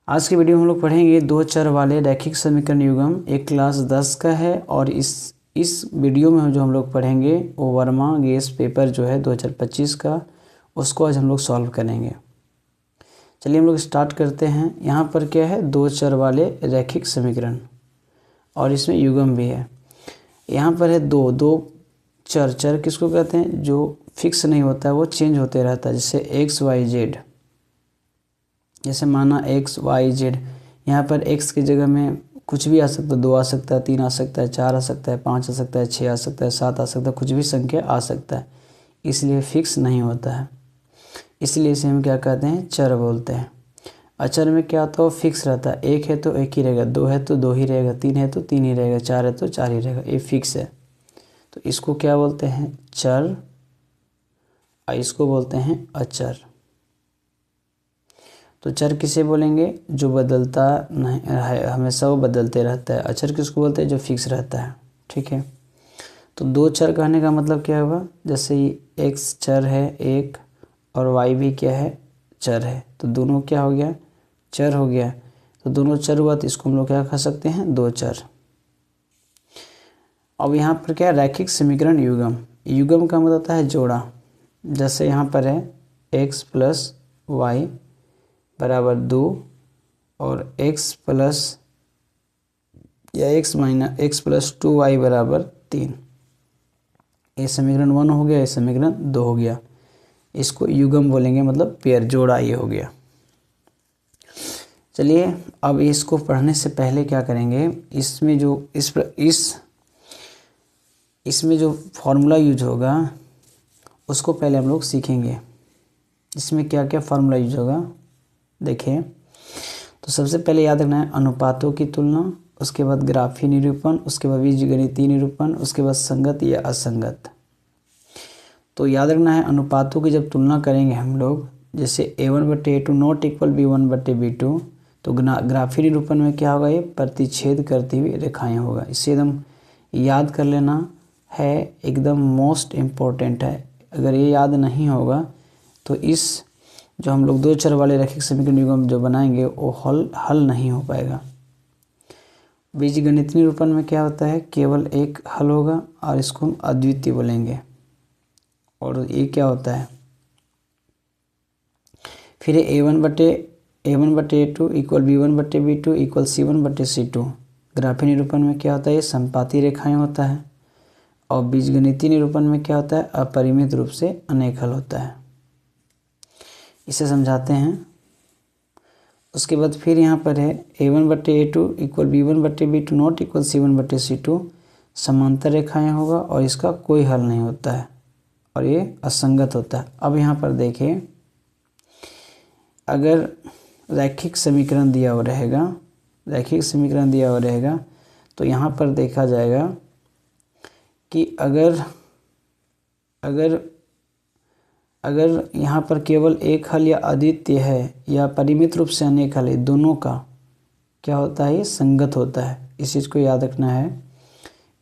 आज की वीडियो में हम लोग पढ़ेंगे दो चर वाले रैखिक समीकरण युग्म। एक क्लास 10 का है और इस वीडियो में जो हम लोग पढ़ेंगे वो वर्मा गैस पेपर जो है 2025 का, उसको आज हम लोग सॉल्व करेंगे। चलिए हम लोग स्टार्ट करते हैं। यहाँ पर क्या है, दो चर वाले रैखिक समीकरण और इसमें युग्म भी है। यहाँ पर है दो चर किसको कहते हैं, जो फिक्स नहीं होता है, वो चेंज होते रहता है। जैसे एक्स वाई जेड, जैसे माना एक्स वाई जेड, यहाँ पर एक्स की जगह में कुछ भी आ सकता है, 2 आ सकता है, 3 आ सकता है, 4 आ सकता है, 5 आ सकता है, 6 आ सकता है, 7 आ सकता है, कुछ भी संख्या आ सकता है, इसलिए फिक्स नहीं होता है। इसलिए इसे हम क्या कहते हैं, चर बोलते हैं। अचर में क्या होता है, वो फिक्स रहता है। एक है तो एक ही रहेगा, 2 है तो 2 ही रहेगा, 3 है तो 3 ही रहेगा, 4 है तो 4 ही रहेगा, ये फिक्स है। तो इसको क्या बोलते हैं, चर, और इसको बोलते हैं अचर। तो चर किसे बोलेंगे, जो बदलता नहीं है, हमेशा वो बदलते रहता है। अचर किसको बोलते हैं, जो फिक्स रहता है। ठीक है, तो दो चर कहने का मतलब क्या हुआ, जैसे एक्स चर है एक और वाई भी क्या है, चर है, तो दोनों क्या हो गया, चर हो गया। तो दोनों चर हुआ तो इसको हम लोग क्या कह सकते हैं, दो चर। अब यहाँ पर क्या है, रैखिक समीकरण युग्म। युग्म का मतलब होता है जोड़ा। जैसे यहाँ पर है एक्स प्लस वाई बराबर 2 और x प्लस या x minus x plus 2y बराबर 3। ये समीकरण 1 हो गया, ये समीकरण 2 हो गया। इसको युग्म बोलेंगे, मतलब पेयर, जोड़ा ये हो गया। चलिए अब इसको पढ़ने से पहले क्या करेंगे, इसमें जो इसमें जो फॉर्मूला यूज होगा उसको पहले हम लोग सीखेंगे। इसमें क्या क्या फार्मूला यूज होगा देखिए। तो सबसे पहले याद रखना है अनुपातों की तुलना, उसके बाद ग्राफी निरूपण, उसके बाद बीजगणितीय निरूपण, उसके बाद संगत या असंगत। तो याद रखना है अनुपातों की जब तुलना करेंगे हम लोग, जैसे a1/a2 नॉट इक्वल b1/b2, तो ग्राफी निरूपण में क्या होगा, ये प्रतिच्छेद करती हुई रेखाएं होगा। इसे एकदम याद कर लेना है, एकदम मोस्ट इम्पोर्टेंट है। अगर ये याद नहीं होगा तो इस जो हम लोग दो चर वाले रैखिक समीकरण युग्म जो बनाएंगे वो हल नहीं हो पाएगा। बीजगणितीय निरूपण में क्या होता है, केवल एक हल होगा और इसको हम अद्वितीय बोलेंगे। और ये क्या होता है, फिर a1/a2 equal b1/b2 equal c1/c2। Graphy निरूपण में क्या होता है, ये संपाती रेखाएं होता है। और बीजगणितीय निरूपण में क्या होता है, अपरिमित रूप से अनेक हल होता है। इसे समझाते हैं। उसके बाद फिर यहाँ पर है a1/a2 equal b1/b2 not equal c1/c2। समांतर रेखाएं होगा और इसका कोई हल नहीं होता है और ये असंगत होता है। अब यहाँ पर देखिए, अगर रैखिक समीकरण दिया हुआ रहेगा, तो यहाँ पर देखा जाएगा कि अगर यहाँ पर केवल एक हल या अद्वितीय है या परिमित रूप से अनेक हल है, दोनों का क्या होता है, ये संगत होता है। इस चीज़ को याद रखना है।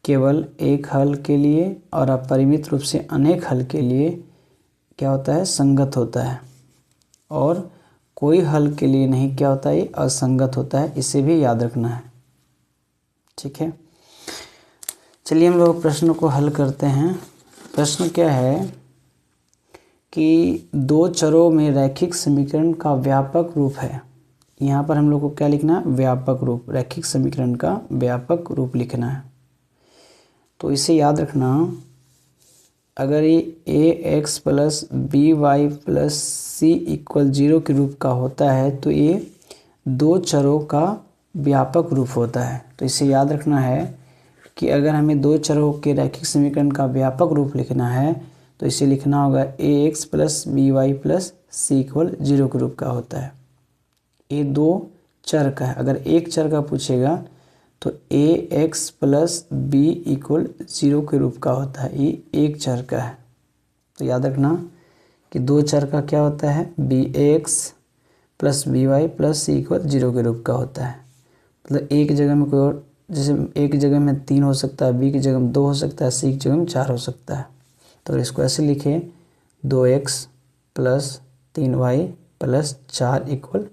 केवल एक हल के लिए और अपरिमित रूप से अनेक हल के लिए क्या होता है, संगत होता है। और कोई हल के लिए नहीं क्या होता है, ये असंगत होता है। इसे भी याद रखना है। ठीक है, चलिए हम लोग प्रश्न को हल करते हैं। प्रश्न क्या है कि दो चरों में रैखिक समीकरण का व्यापक रूप है। यहाँ पर हम लोग को क्या लिखना है, व्यापक रूप, रैखिक समीकरण का व्यापक रूप लिखना है। तो इसे याद रखना, अगर ये ax plus b y plus c equal 0 के रूप का होता है तो ये दो चरों का व्यापक रूप होता है। तो इसे याद रखना है कि अगर हमें दो चरों के रैखिक समीकरण का व्यापक रूप लिखना है तो इसे लिखना होगा ax plus b y plus c equal 0 के रूप का होता है। ये दो चर का है। अगर एक चर का पूछेगा तो ax प्लस बी इक्वल 0 के रूप का होता है। ये एक चर का है। तो याद रखना कि दो चर का क्या होता है, bx plus b y plus c equal 0 के रूप का होता है। मतलब एक जगह में कोई और, जैसे एक जगह में 3 हो सकता है, बी की जगह में 2 हो सकता है, सी की जगह में 4 हो सकता है। तो इसको ऐसे लिखे 2x plus 3y plus 4 equal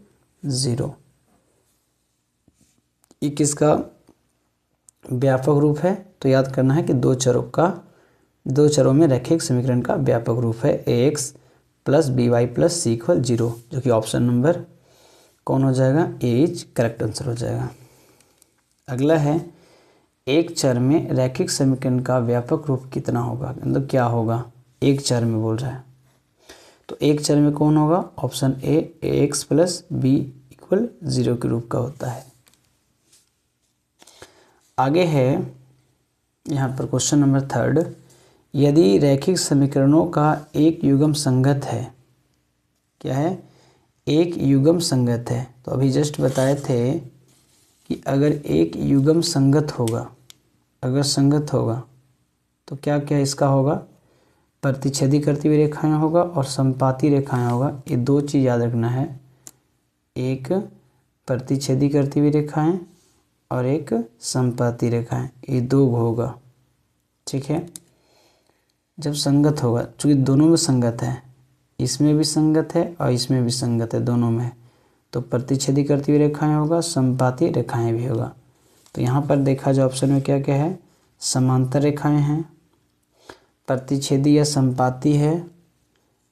0। ये किसका व्यापक रूप है? तो याद करना है कि दो चरों में रैखिक समीकरण का व्यापक रूप है ax plus b y plus c equal 0, जो कि ऑप्शन नंबर कौन हो जाएगा? ए इज करेक्ट आंसर हो जाएगा। अगला है एक चर में रैखिक समीकरण का व्यापक रूप कितना होगा, मतलब क्या होगा? एक चर में बोल रहा है, तो एक चर में कौन होगा? Option A x plus B equal 0 के रूप का होता है। आगे है यहाँ पर क्वेश्चन नंबर 3, यदि रैखिक समीकरणों का एक युग्म संगत है, क्या है? एक युग्म संगत है। तो अभी जस्ट बताए थे कि अगर एक युग्म संगत होगा, अगर संगत होगा तो क्या क्या इसका होगा? प्रतिच्छेदी करती हुई रेखाएं होगा और संपाती रेखाएं होगा। ये दो चीज़ याद रखना है, एक प्रतिच्छेदी करती हुई रेखाएं और एक संपाती रेखाएं, ये दो होगा, ठीक है। जब संगत होगा, चूँकि दोनों में संगत है, इसमें भी संगत है और इसमें भी संगत है, दोनों में, तो प्रतिच्छेदी करती हुई रेखाएं होगा, संपाती रेखाएं भी होगा। तो यहाँ पर देखा जाए ऑप्शन में क्या क्या है? समांतर रेखाएं हैं, प्रतिच्छेदी या संपाती है,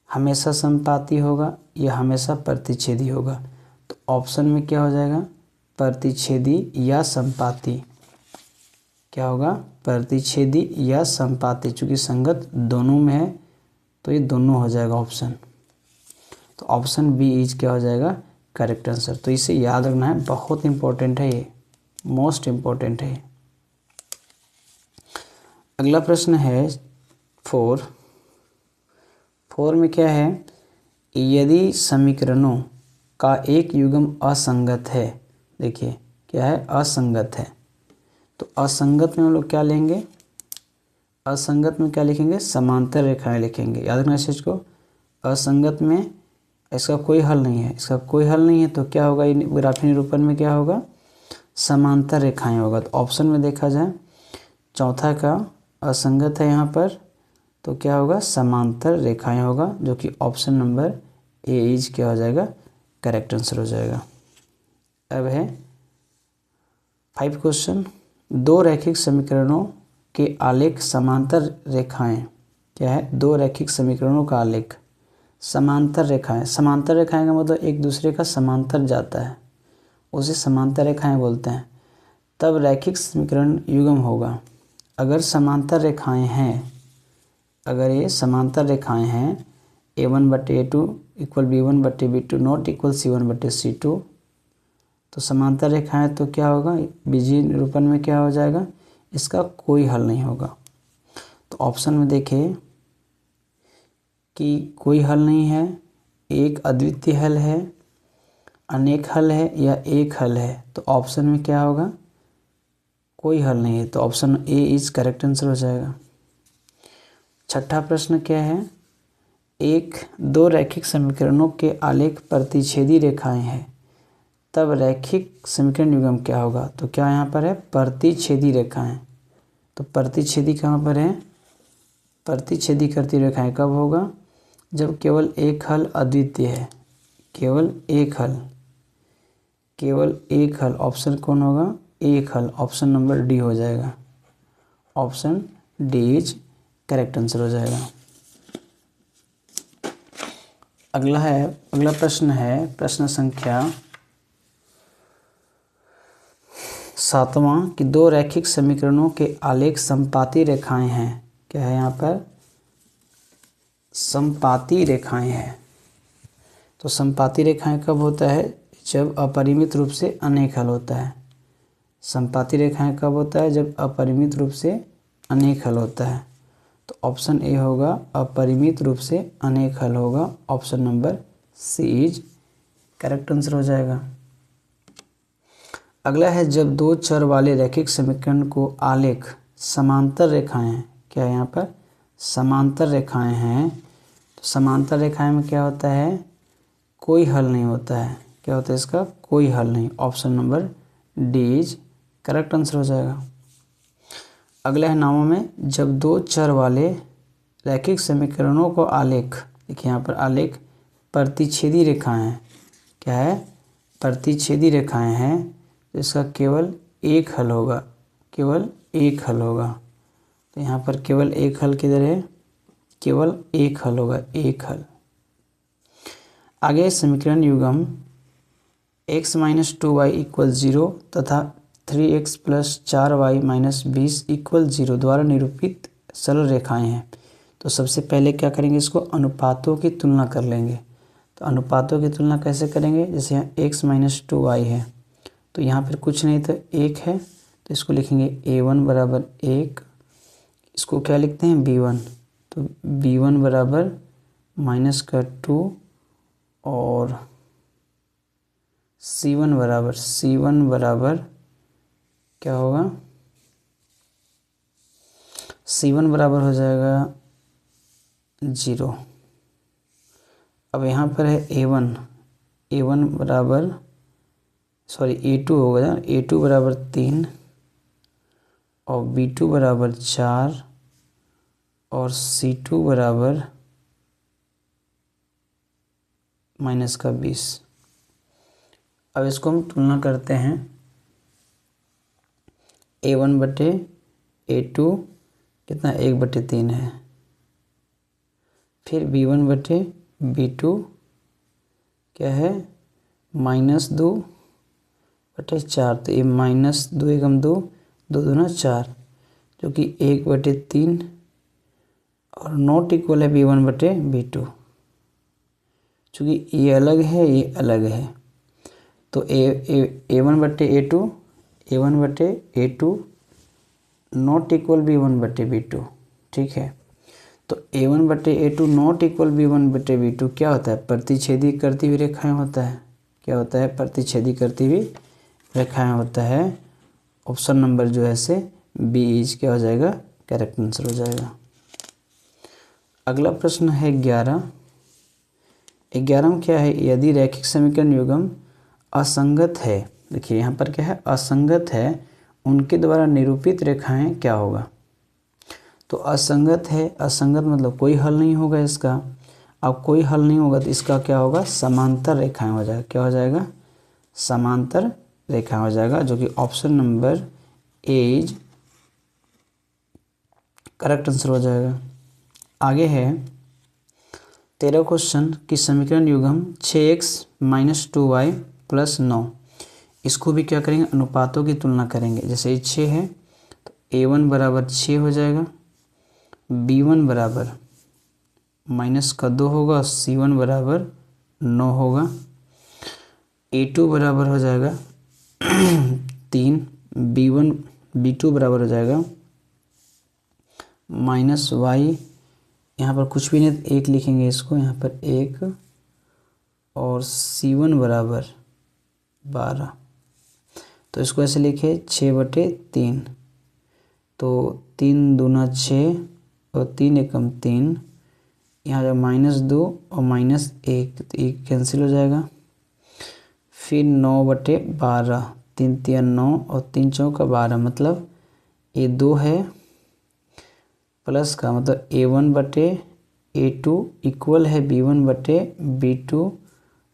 हमेशा संपाती होगा या हमेशा प्रतिच्छेदी होगा। तो ऑप्शन में क्या हो जाएगा? प्रतिच्छेदी या संपाती। क्या होगा? प्रतिच्छेदी या संपाती। चूँकि संगत दोनों में है तो ये दोनों हो जाएगा ऑप्शन। तो ऑप्शन बी इज क्या हो जाएगा? Correct answer. तो इसे याद रखना है, बहुत इंपॉर्टेंट है ये, मोस्ट इम्पोर्टेंट है। अगला प्रश्न है 4 में क्या है? यदि समीकरणों का एक युग्म असंगत है, देखिए क्या है? असंगत है। तो असंगत में हम लोग क्या लेंगे? असंगत में क्या लिखेंगे? समांतर रेखाएं लिखेंगे। याद रखना इस चीज को। असंगत में इसका कोई हल नहीं है, इसका कोई हल नहीं है, तो क्या होगा? ग्राफीय निरूपण में क्या होगा? समांतर रेखाएं होगा। तो ऑप्शन में देखा जाए चौथा का असंगत है यहाँ पर, तो क्या होगा? समांतर रेखाएं होगा, जो कि ऑप्शन नंबर ए इज क्या हो जाएगा? करेक्ट आंसर हो जाएगा। अब है 5 क्वेश्चन, दो रैखिक समीकरणों के आलेख समांतर रेखाएं, क्या है? दो रैखिक समीकरणों का आलेख समांतर रेखाएं। समांतर रेखाएं का मतलब एक दूसरे का समांतर जाता है, उसे समांतर रेखाएं बोलते हैं। तब रैखिक समीकरण युग्म होगा। अगर समांतर रेखाएं हैं, अगर ये समांतर रेखाएं हैं, a1/a2 equal b1/b2 not equal c1/c2, तो समांतर रेखाएं तो क्या होगा? बीजीय निरूपण में क्या हो जाएगा? इसका कोई हल नहीं होगा। तो ऑप्शन में देखिए कि कोई हल नहीं है, एक अद्वितीय हल है, अनेक हल है या एक हल है। तो ऑप्शन में क्या होगा? कोई हल नहीं है, तो option A is correct answer हो जाएगा। छठा प्रश्न क्या है? दो रैखिक समीकरणों के आलेख प्रतिच्छेदी रेखाएं हैं, तब रैखिक समीकरण युग्म क्या होगा? तो क्या यहाँ पर है? प्रतिच्छेदी रेखाएं। तो प्रतिच्छेदी कहाँ पर है? प्रतिच्छेदी करती रेखाएं कब होगा? जब केवल एक हल अद्वितीय है, केवल एक हल। ऑप्शन कौन होगा? एक हल। ऑप्शन नंबर डी हो जाएगा। Option D is correct answer हो जाएगा। अगला प्रश्न है प्रश्न संख्या 7वां कि दो रैखिक समीकरणों के आलेख संपाती रेखाएं हैं। क्या है यहाँ पर? संपाती रेखाएं हैं। तो संपाती रेखाएं कब होता है? जब अपरिमित रूप से अनेक हल होता है। संपाती रेखाएं कब होता है? जब अपरिमित रूप से अनेक हल होता है। तो ऑप्शन ए होगा, अपरिमित रूप से अनेक हल होगा। Option number C is correct answer हो जाएगा। अगला है जब दो चर वाले रैखिक समीकरण को आलेख समांतर रेखाएं हैं। क्या है यहाँ पर? समांतर रेखाएं हैं। तो समांतर रेखाएं में क्या होता है? कोई हल नहीं होता है। क्या होता है इसका? कोई हल नहीं। Option number D is correct answer हो जाएगा। अगला है 9 में जब दो चर वाले रैखिक समीकरणों को आलेख, देखिए यहाँ पर आलेख प्रतिच्छेदी रेखाएं हैं। क्या है? प्रतिच्छेदी रेखाएं हैं। तो इसका केवल एक हल होगा, केवल एक हल होगा। तो यहाँ पर केवल एक हल किधर है, केवल एक हल होगा, एक हल। आगे समीकरण युग्म x माइनस 2y इक्वल 0 तथा 3x plus 4y minus 20 equal 0 द्वारा निरूपित सरल रेखाएं हैं। तो सबसे पहले क्या करेंगे, इसको अनुपातों की तुलना कर लेंगे। तो अनुपातों की तुलना कैसे करेंगे, जैसे यहाँ x माइनस 2y है, तो यहाँ पर कुछ नहीं तो 1 है, तो इसको लिखेंगे a1 बराबर 1, इसको क्या लिखते हैं b1, तो b1 बराबर माइनस का 2 और c1 बराबर क्या होगा, c1 बराबर हो जाएगा 0। अब यहाँ पर है a1 बराबर a2 होगा, a2 बराबर 3 और b2 बराबर 4 और c2 बराबर माइनस का 20। अब इसको हम तुलना करते हैं, a1 बटे a2 कितना 1/3 है, फिर b1 बटे b2 क्या है -2/4, तो ये -2 एकम 2, 2 दूना 4, जो कि 1/3 और नॉट इक्वल है b1 बटे b2, चूँकि ये अलग है ये अलग है। तो a1 बटे a2 नॉट इक्वल b1 बटे b2, ठीक है। तो a1 बटे a2 नॉट इक्वल b1 बटे b2 क्या होता है, प्रतिच्छेदी करती हुई रेखाएं होता है। क्या होता है, प्रतिच्छेदी करती हुई रेखाएं होता है। ऑप्शन नंबर जो है से बी इज क्या हो जाएगा, करेक्ट आंसर हो जाएगा। अगला प्रश्न है 11 में क्या है, यदि रैखिक समीकरण युग्म असंगत है, देखिए यहाँ पर क्या है, असंगत है, उनके द्वारा निरूपित रेखाएं क्या होगा। तो असंगत है, असंगत मतलब कोई हल नहीं होगा इसका। अब कोई हल नहीं होगा तो इसका क्या होगा, समांतर रेखाएं हो जाएगा। क्या हो जाएगा, समांतर रेखा हो जाएगा, जो कि option number A is correct answer हो जाएगा। आगे है 13 क्वेश्चन की समीकरण युग्म 6x माइनस 2y प्लस 9, इसको भी क्या करेंगे, अनुपातों की तुलना करेंगे। जैसे ये 6 है तो a1 बराबर 6 हो जाएगा, b1 बराबर माइनस का 2 होगा, c1 बराबर 9 होगा, a2 बराबर हो जाएगा 3, b2 बराबर हो जाएगा माइनस y, यहाँ पर कुछ भी नहीं 1 लिखेंगे इसको, यहाँ पर 1 और c1 बराबर 12। तो इसको ऐसे लिखे 6/3, तो 3 दूना 6 और 3 एकम 3, यहाँ जो -2 और -1 तो 1 कैंसिल हो जाएगा। फिर 9/12, 3 3 9 और 3 चौका 12, मतलब ये 2 है प्लस का मतलब a1 बटे a2 इक्वल है b1 बटे b2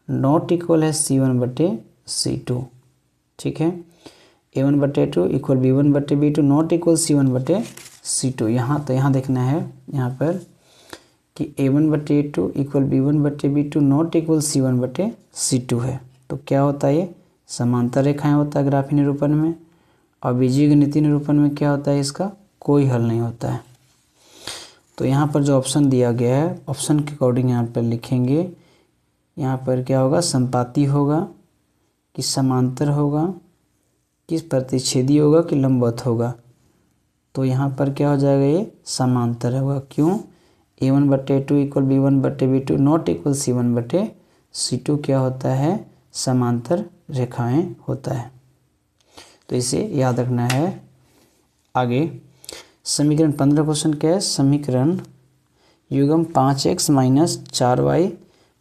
नॉट इक्वल है c1 बटे c2, ठीक है। a1 बटे a2 इक्वल b1 बटे b2 नॉट इक्वल c1 बटे c2। यहाँ तो यहाँ देखना है यहाँ पर कि a1 बटे a2 इक्वल b1 बटे b2 नॉट इक्वल c1 बटे c2 है। तो क्या होता है, ये समांतर रेखाएं होता है ग्राफी निरूपण में, और बीजीगणितीय निरूपण में क्या होता है, इसका कोई हल नहीं होता है। तो यहाँ पर जो ऑप्शन दिया गया है, ऑप्शन के अकॉर्डिंग यहाँ पर लिखेंगे। यहाँ पर क्या होगा, संपाती होगा कि समांतर होगा कि प्रतिच्छेदी होगा कि लंबवत होगा। तो यहाँ पर क्या हो जाएगा, ये समांतर होगा। क्यों, a1 बटे 2 इक्वल b1 बटे b2 नॉट इक्वल c1 बटे c2 क्या होता है, समांतर रेखाएं होता है। तो इसे याद रखना है। आगे समीकरण 15 क्वेश्चन क्या है, समीकरण युग्म 5x minus 4y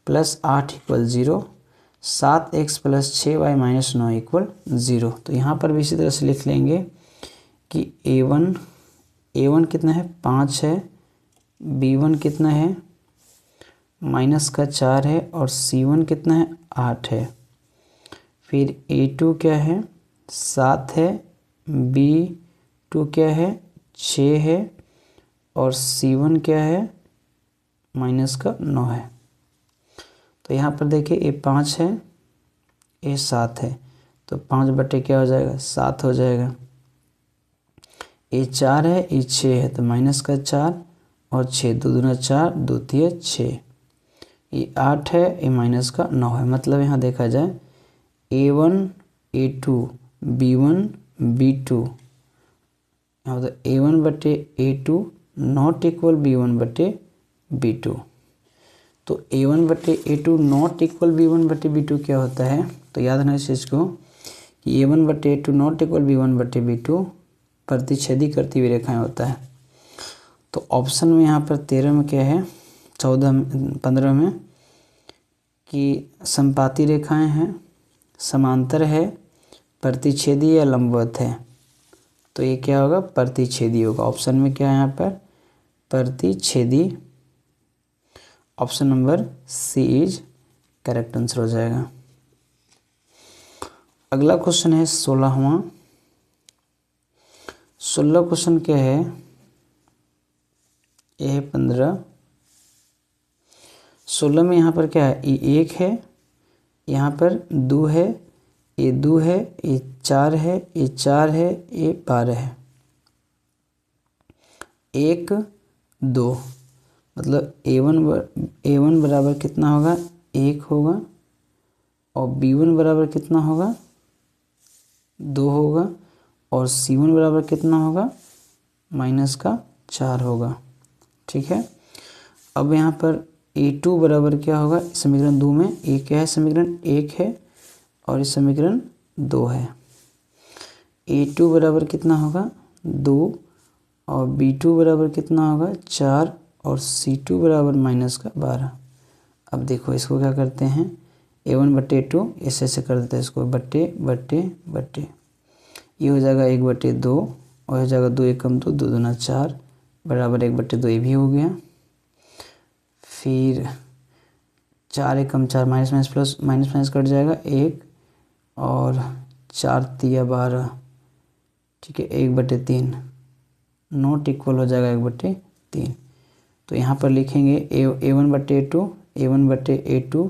plus 8 equal 0, 7x plus 6y minus 9 equal 0। तो यहाँ पर भी इसी तरह से लिख लेंगे कि a1 कितना है 5 है, b1 कितना है माइनस का 4 है और c1 कितना है 8 है। फिर a2 क्या है 7 है B2 क्या है 6 है और C1 क्या है -9 है। तो यहाँ पर देखिए ये 5 है, ये 7 है, तो 5 बटे क्या हो जाएगा 7 हो जाएगा। ये 4 है, ये 6 है, तो -4 और 6 2 दूना 4 2 तिया 6। ये 8 है, ये -9 है। मतलब यहाँ देखा जाए A1 A2 B1 B2, यहाँ तो A1 बटे A2 नॉट इक्वल B1 बटे B2। तो A1 बटे A2 नॉट इक्वल B1 बटे B2 क्या होता है, तो याद रखना इस चीज़ को कि A1 बटे A2 नॉट इक्वल B1 बटे B2 प्रतिच्छेदी करती हुई रेखाएं होता है। तो ऑप्शन में यहाँ पर 13 में क्या है 15 में कि समपाती रेखाएं हैं, समांतर है, प्रतिच्छेदी या लंबवत है। तो ये क्या होगा प्रतिच्छेदी होगा। ऑप्शन में क्या है यहाँ पर प्रतिच्छेदी। Option number C is correct answer हो जाएगा। अगला क्वेश्चन है 16वां। 16 क्वेश्चन क्या है, ये है 15। 16 में यहाँ पर क्या है, ये 1 है, यहाँ पर 2 है, ये 2 है, ये 4 है, ये 4 है, ये 12 है। 1 2 मतलब A1 बराबर कितना होगा 1 होगा और B1 बराबर कितना होगा 2 होगा और C1 बराबर कितना होगा -4 होगा। ठीक है। अब यहाँ पर A2 बराबर क्या होगा समीकरण 2 में, ये क्या है समीकरण 1 है और इस समीकरण 2 है। A2 बराबर कितना होगा 2 और B2 बराबर कितना होगा 4 और C2 बराबर -12। अब देखो इसको क्या करते हैं A1 बटे 2 ऐसे कर देते हैं, इसको बट्टे बट्टे बट्टे, ये हो जाएगा 1 बटे 2 और हो जाएगा 2 1 कम 2 2 दूना 4 बराबर 1 बटे 2, ये भी हो गया। फिर 4 1 कम 4 माइनस प्लस माइनस कट जाएगा 1 और 4 तिया 12। ठीक है 1 बटे 3 नॉट इक्वल हो जाएगा 1 बटे 3। तो यहाँ पर लिखेंगे A1 बटे A2 A1 बटे A2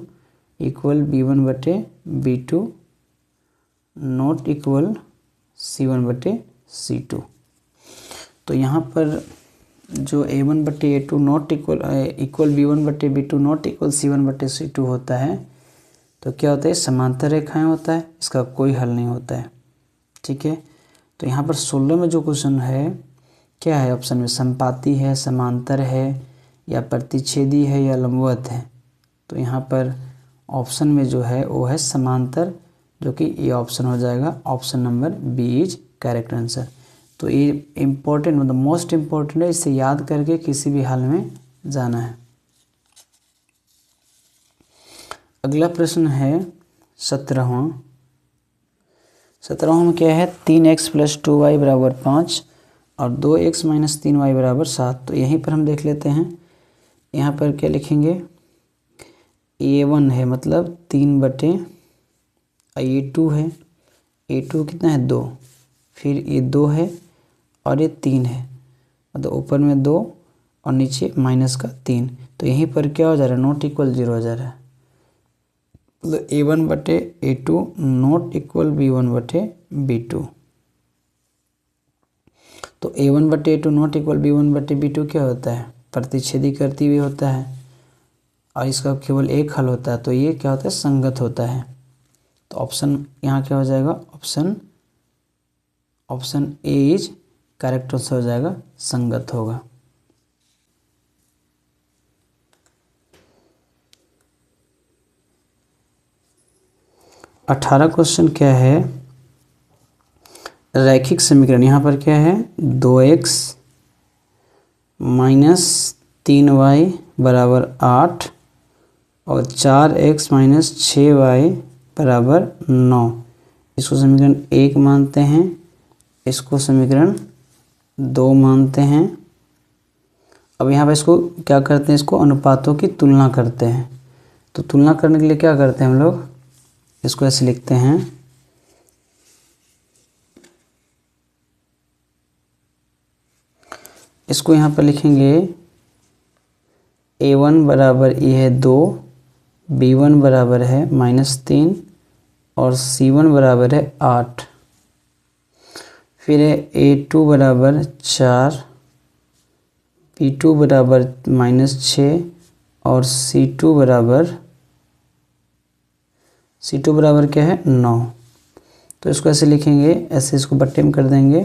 इक्वल B1 बटे B2 नॉट इक्वल C1 बटे C2। तो यहाँ पर जो A1 बटे A2 नॉट इक्वल B1 बटे B2 नॉट इक्वल C1 बटे C2 होता है, तो क्या होता है समांतर रेखाएं होता है, इसका कोई हल नहीं होता है। ठीक है। तो यहाँ पर 16 में जो क्वेश्चन है क्या है ऑप्शन में समपाती है, समांतर है या प्रतिच्छेदी है या लंबवत है। तो यहाँ पर ऑप्शन में जो है वो है समांतर, जो कि ये ऑप्शन हो जाएगा option number B is correct answer. तो ये इम्पोर्टेंट मतलब मोस्ट इम्पोर्टेंट है, इसे याद करके किसी भी हाल में जाना है। अगला प्रश्न है 17वां। 17वां में क्या है 3x + 2y = 5 और 2x - 3y = 7। तो यहीं पर हम देख लेते हैं, यहाँ पर क्या लिखेंगे A1 है मतलब 3 बटे A2 है, A2 कितना है 2, फिर ये 2 है और ये 3 है, मतलब ऊपर में 2 और नीचे -3। तो यहीं पर क्या हो जा रहा है नॉट इक्वल 0 हो जा रहा है, मतलब A1 बटे A2 नॉट इक्वल B1 बटे B2। तो A1 बटे A2 नॉट इक्वल B1 बटे B2 क्या होता है प्रतिच्छेदी करती हुई होता है और इसका केवल एक हल होता है, तो ये क्या होता है संगत होता है। तो ऑप्शन यहाँ क्या हो जाएगा option A is correct answer हो जाएगा, संगत होगा। अठारह क्वेश्चन क्या है रैखिक समीकरण। यहाँ पर क्या है 2x - 3y = 8 और 4x - 6y = 9। इसको समीकरण 1 मानते हैं, इसको समीकरण 2 मानते हैं। अब यहाँ पर इसको क्या करते हैं, इसको अनुपातों की तुलना करते हैं। तो तुलना करने के लिए क्या करते हैं हम लोग, इसको ऐसे लिखते हैं इसको यहाँ पर लिखेंगे A1 बराबर ये है 2, B1 बराबर है -3 और C1 बराबर है 8। फिर है A2 बराबर 4, B2 बराबर -6 और C2 बराबर क्या है 9। तो इसको ऐसे लिखेंगे, ऐसे इसको बट्टे में कर देंगे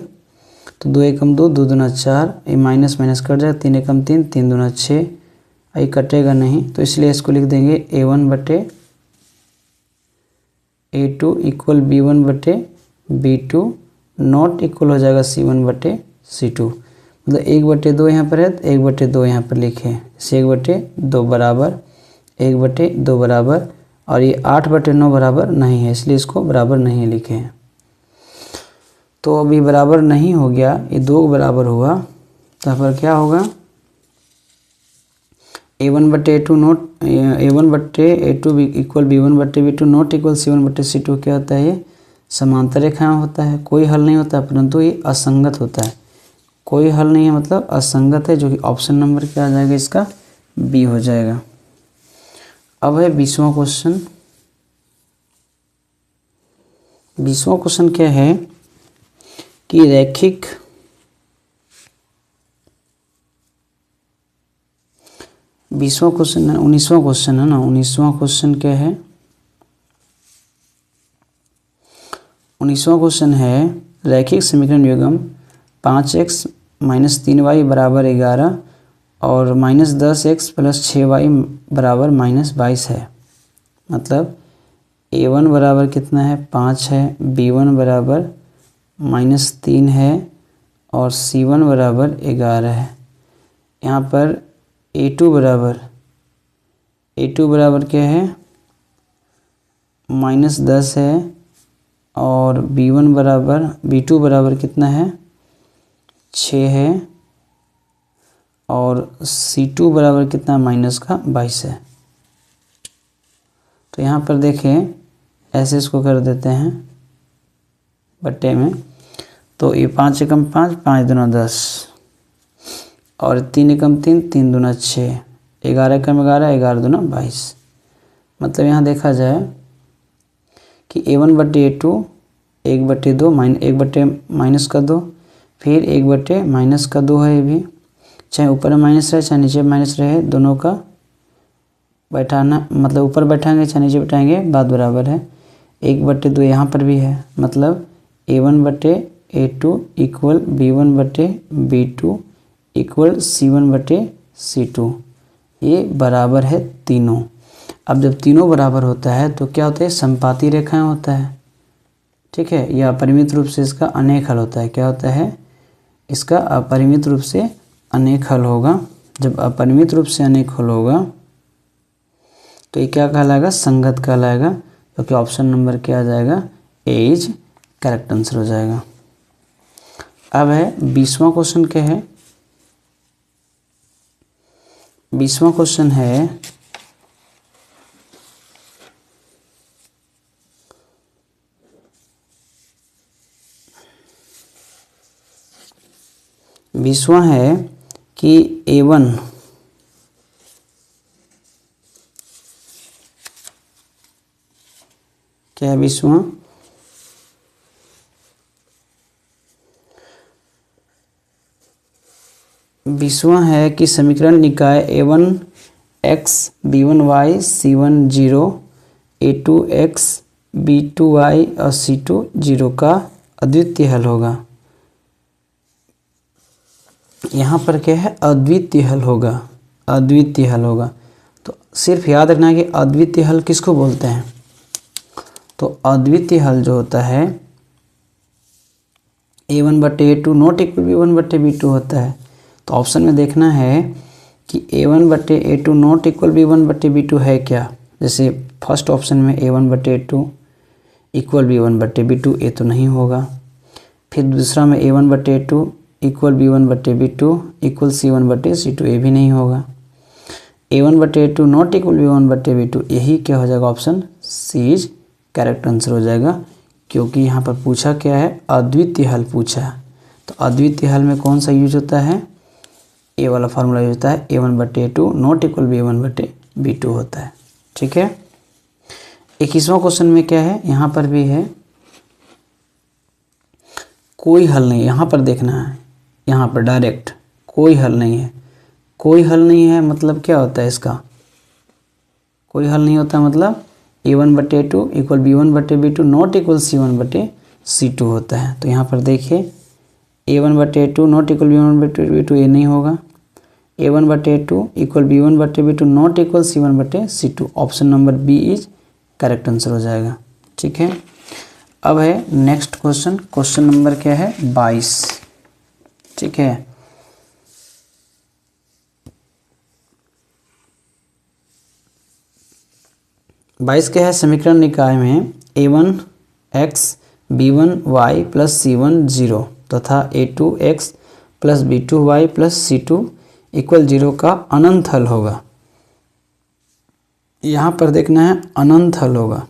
तो 2 एकम 2, 2 दूना 4, ये माइनस माइनस कट जाएगा, 3 एकम 3, 3 दूना 6, ये कटेगा नहीं तो इसलिए इसको लिख देंगे A1 बटे A2 इक्वल B1 बटे B2 नॉट इक्वल हो जाएगा C1 बटे C2। मतलब 1/2 यहाँ पर है तो 1/2 यहाँ पर लिखे, इसे 1/2 बराबर 1/2 बराबर, और ये 8/9 बराबर नहीं है इसलिए इसको बराबर नहीं लिखे हैं। तो अभी बराबर नहीं हो गया, ये 2 बराबर हुआ तो यहाँ पर क्या होगा A1/A2 not A1/A2 equal B1/B2 not equal C1/C2 क्या होता है, ये समांतर रेखाएं होता है। कोई हल नहीं होता परंतु ये असंगत होता है। कोई हल नहीं है मतलब असंगत है, जो कि ऑप्शन नंबर क्या आ जाएगा इसका बी हो जाएगा। अब है 20वां क्वेश्चन। 20वां क्वेश्चन क्या है कि रैखिक 20वां क्वेश्चन है, 19वां क्वेश्चन है ना। 19वां क्वेश्चन क्या है, 19वां क्वेश्चन है रैखिक समीकरण युग्म 5x - 3y बराबर 11 और -10x + 6y बराबर -22 है। मतलब A1 बराबर कितना है 5 है, B1 बराबर -3 है और C1 बराबर 11 है। यहाँ पर A2 बराबर क्या है -10 है और B2 बराबर कितना है 6 है और C2 बराबर कितना -22 है। तो यहाँ पर देखें ऐसे इसको कर देते हैं बट्टे में, तो ये 5 एकम 5, 5 दूना 10 और 3 एकम 3, 3 दूना 6, 11 एकम 11, 11 दूना 22। मतलब यहाँ देखा जाए कि A1/A2 1/2 -1/-2, फिर 1/-2 है। ये भी चाहे ऊपर में माइनस रहे चाहे नीचे माइनस रहे, दोनों का बैठाना मतलब ऊपर बैठाएंगे चाहे नीचे बैठाएंगे बात बराबर है। 1/2 यहाँ पर भी है, मतलब A1/A2 equal B1/B2 equal C1/C2, ये बराबर है तीनों। अब जब तीनों बराबर होता है तो क्या होता है, समपाती रेखाएं होता है, ठीक है। या अपरिमित रूप से इसका अनेक हल होता है। क्या होता है, इसका अपरिमित रूप से अनेक हल होगा। जब अपरिमित रूप से अनेक हल होगा तो ये क्या कहलाएगा, संगत कहलाएगा, क्योंकि तो ऑप्शन नंबर क्या आ जाएगा, ए इज करेक्ट आंसर हो जाएगा। अब है 20वां क्वेश्चन क्या है, 20वां क्वेश्चन है कि A1 क्या है, 20वां है कि समीकरण निकाय A1x B1y C1 0 A2x B2y और C2 0 का अद्वितीय हल होगा। यहाँ पर क्या है, अद्वितीय हल होगा, अद्वितीय हल होगा। तो सिर्फ याद रखना है कि अद्वितीय हल किसको बोलते हैं। तो अद्वितीय हल जो होता है A1/A2 नॉट इक्वल B1/B2 होता है। तो ऑप्शन में देखना है कि A1/A2 नॉट इक्वल B1/B2 है क्या। जैसे फर्स्ट ऑप्शन में A1/A2 इक्वल B1/B2, ये तो नहीं होगा। फिर दूसरा में A1/A2 equal B1/B2 equal C1/C2, ये भी नहीं होगा। A1/A2 नॉट इक्वल B1/B2, यही क्या हो जाएगा, option C is correct answer हो जाएगा। क्योंकि यहाँ पर पूछा क्या है, अद्वितीय हल पूछा है। तो अद्वितीय हल में कौन सा यूज होता है, ए वाला फार्मूला यूज होता है, A1/A2 नॉट इक्वल B1/B2 होता है। ठीक है। 21वां क्वेश्चन में क्या है, यहाँ पर भी है कोई हल नहीं, यहाँ पर देखना है, यहाँ पर डायरेक्ट कोई हल नहीं है। कोई हल नहीं है मतलब क्या होता है इसका, कोई हल नहीं होता मतलब A1/A2 equal B1/B2 not equal C1/C2 होता है। तो यहाँ पर देखिए A1/A2 नॉट इक्वल B1/B2 ये नहीं होगा, A1/A2 equal B1/B2 not equal C1/C2। Option number B is correct answer हो जाएगा। ठीक है। अब है नेक्स्ट क्वेश्चन, क्वेश्चन नंबर क्या है 22। ठीक है। बाईस क्या है, समीकरण निकाय में A1x B1y प्लस C1 0 तथा A2x plus B2y plus C2 equal 0 का अनंत हल होगा। यहाँ पर देखना है अनंत हल होगा।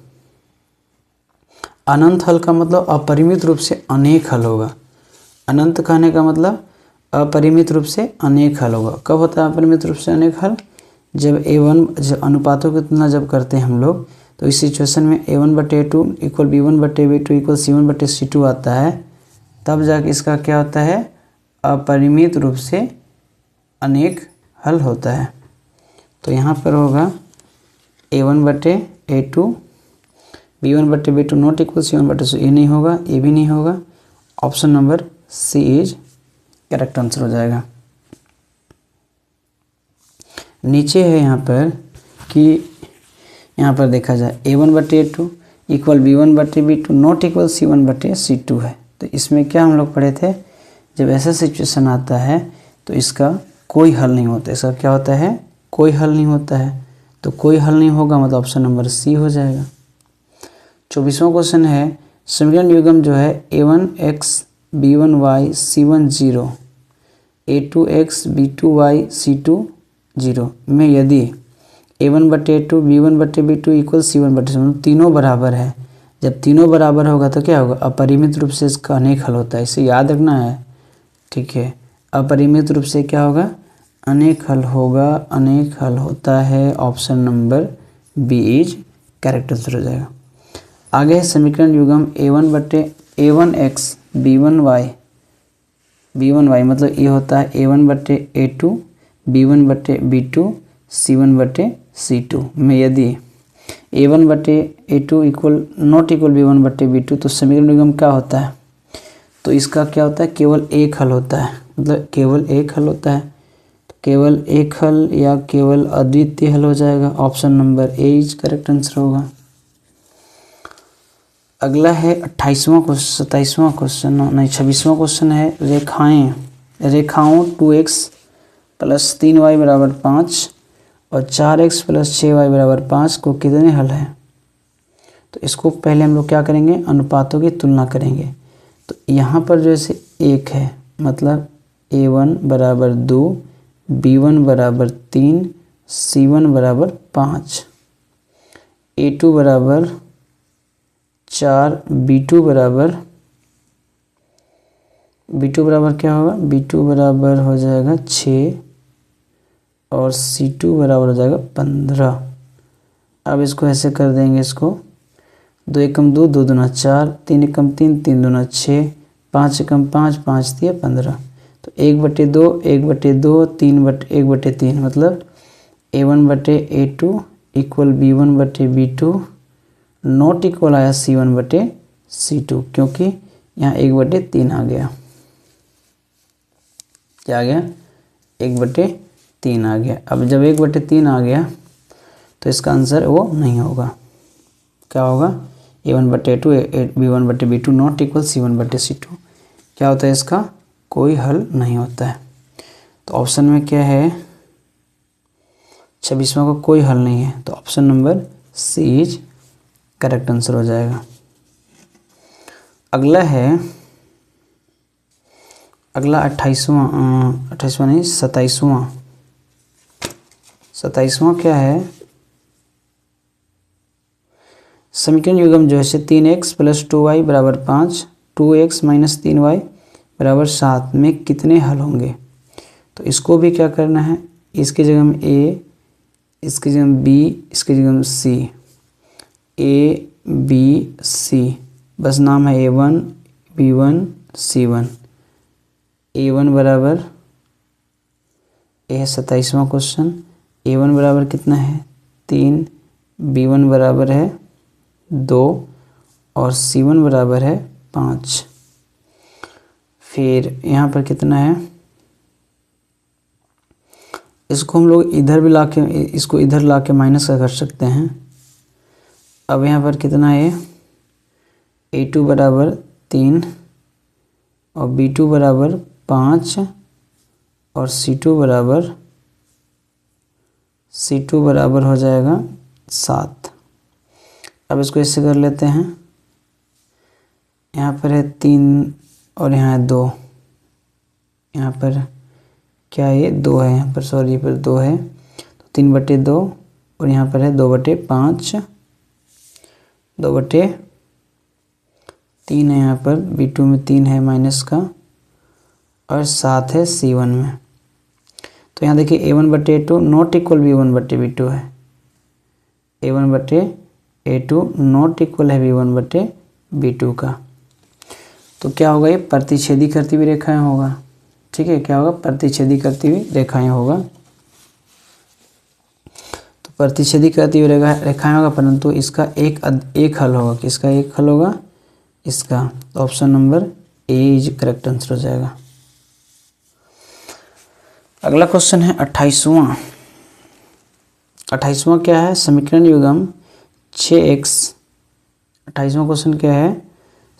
अनंत हल का मतलब अपरिमित रूप से अनेक हल होगा। अनंत कहने का मतलब अपरिमित रूप से अनेक हल होगा। कब होता है अपरिमित रूप से अनेक हल, जब A1 जब अनुपातों की तुलना जब करते हैं हम लोग, तो इस सिचुएशन में A1/A2 equal B1/B2 equal C1/C2 आता है, तब जाके इसका क्या होता है, अपरिमित रूप से अनेक हल होता है। तो यहाँ पर होगा A1/A2 B1/B2 not equal C1/C2, ये नहीं होगा, ये भी नहीं होगा। Option number C is correct answer हो जाएगा। नीचे है यहाँ पर कि यहाँ पर देखा जाए A1/A2 equal B1/B2 not equal C1/C2 है। तो इसमें क्या हम लोग पढ़े थे, जब ऐसा सिचुएशन आता है तो इसका कोई हल नहीं होता। इसका क्या होता है, कोई हल नहीं होता है। तो कोई हल नहीं होगा मतलब ऑप्शन नंबर सी हो जाएगा। 24वां क्वेश्चन है, समीकरण युग्म जो है A1x B1y C1 0 A2x B2y C2 0 में यदि A1/A2 B1/B2 इक्वल C1/C2 तीनों बराबर है। जब तीनों बराबर होगा तो क्या होगा, अपरिमित रूप से इसका अनेक हल होता है, इसे याद रखना है। ठीक है। अपरिमित रूप से क्या होगा, अनेक हल होगा, अनेक हल होता है। Option number B is correct answer हो जाएगा। आगे है समीकरण युग्म A1x B1y मतलब ये होता है A1/A2 B1/B2 C1/C2 में यदि A1/A2 equal not equal B1/B2, तो समीकरण युग्म क्या होता है, तो इसका क्या होता है, केवल एक हल होता है, मतलब केवल एक हल होता है। तो केवल एक हल या केवल अद्वितीय हल हो जाएगा। Option number A is correct answer होगा। अगला है 27वां क्वेश्चन नहीं 26वां क्वेश्चन है, रेखाओं 2x प्लस 3y बराबर 5 और 4x प्लस 6y बराबर 5 को कितने हल हैं। तो इसको पहले हम लोग क्या करेंगे, अनुपातों की तुलना करेंगे। तो यहाँ पर जैसे एक है मतलब A1 बराबर 2 B1 बराबर 3 C1 बराबर 5 A2 बराबर 4 B2 बराबर क्या होगा, B2 बराबर हो जाएगा 6 और C2 बराबर हो जाएगा 15। अब इसको ऐसे कर देंगे, इसको 2 एकम 2 2 दूना 4 3 एकम 3 3 दूना 6 5 एकम 5 5 दिया 15। तो 1/2 1/2 3/1/3 मतलब A1/A2 equal B1/B2 not equal आया C1/C2, क्योंकि यहाँ 1/3 आ गया। क्या आ गया, 1/3 आ गया। अब जब 1/3 आ गया तो इसका आंसर वो नहीं होगा। क्या होगा, A1/A2 B1/B2 not equal C1/C2। क्या होता है, इसका कोई हल नहीं होता है। तो ऑप्शन में क्या है, 26वां का कोई हल नहीं है। तो option number C is correct answer हो जाएगा। अगला है, अगला 28वां नहीं 27वां क्या है, समीकरण युग्म जो है 3x प्लस 2y बराबर 5 2x माइनस 3y बराबर 7 में कितने हल होंगे। तो इसको भी क्या करना है, इसकी जगह में ए, इसकी जगह में बी, इसकी जगह में सी, ए बी सी, बस नाम है A1 B1 C1। A1 बराबर, ये है 27वां क्वेश्चन, A1 बराबर कितना है 3, B1 बराबर है 2 और C1 बराबर है 5। फिर यहाँ पर कितना है, इसको हम लोग इधर भी लाके, इसको इधर लाके माइनस का कर सकते हैं। अब यहाँ पर कितना है, A2 बराबर 3 और B2 बराबर 5 और C2 बराबर हो जाएगा 7। अब इसको इससे कर लेते हैं, यहाँ पर है 3 और यहाँ है 2, यहाँ पर क्या है 2 है, यहाँ पर सॉरी ये पर 2 है, तो 3/2 और यहाँ पर है 2/5, 2/3 है, यहाँ पर B2 में 3 है माइनस का और 7 है C1 में। तो यहाँ देखिए A1/A2 नॉट इक्वल B1/B2 है, A1/A2 नॉट इक्वल है B1/B2 का। तो क्या होगा, ये प्रतिच्छेदी करती हुई रेखाएं होगा। ठीक है, क्या होगा, प्रतिच्छेदी करती हुई रेखाएं होगा। तो प्रतिच्छेदी करती हुई रेखाएं होगा, परंतु इसका एक हल होगा। किसका एक हल होगा, इसका। तो option number A is correct answer हो जाएगा। अगला क्वेश्चन है 28वां। 28वां क्या है, समीकरण युग्म 6x। 28वां क्वेश्चन क्या है,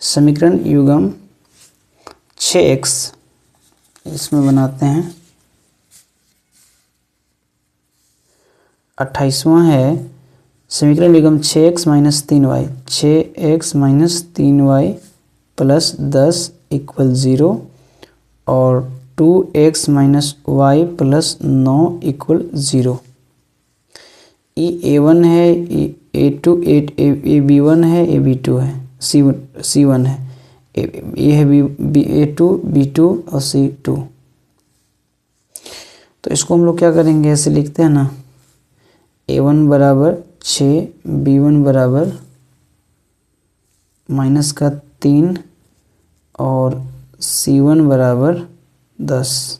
समीकरण युग्म 6x। इसमें बनाते हैं, 28वां है समीकरण युग्म 6x minus 3y, 6x minus 3y plus 10 equal 0 और 2x minus y plus 9 equal 0। ये A1 है, A2 AB1 है, AB2 है, C1 है, ये है A2 B2 और C2। तो इसको हम लोग क्या करेंगे, ऐसे लिखते हैं ना, A1 बराबर 6, B1 बराबर माइनस का 3 और C1 बराबर 10।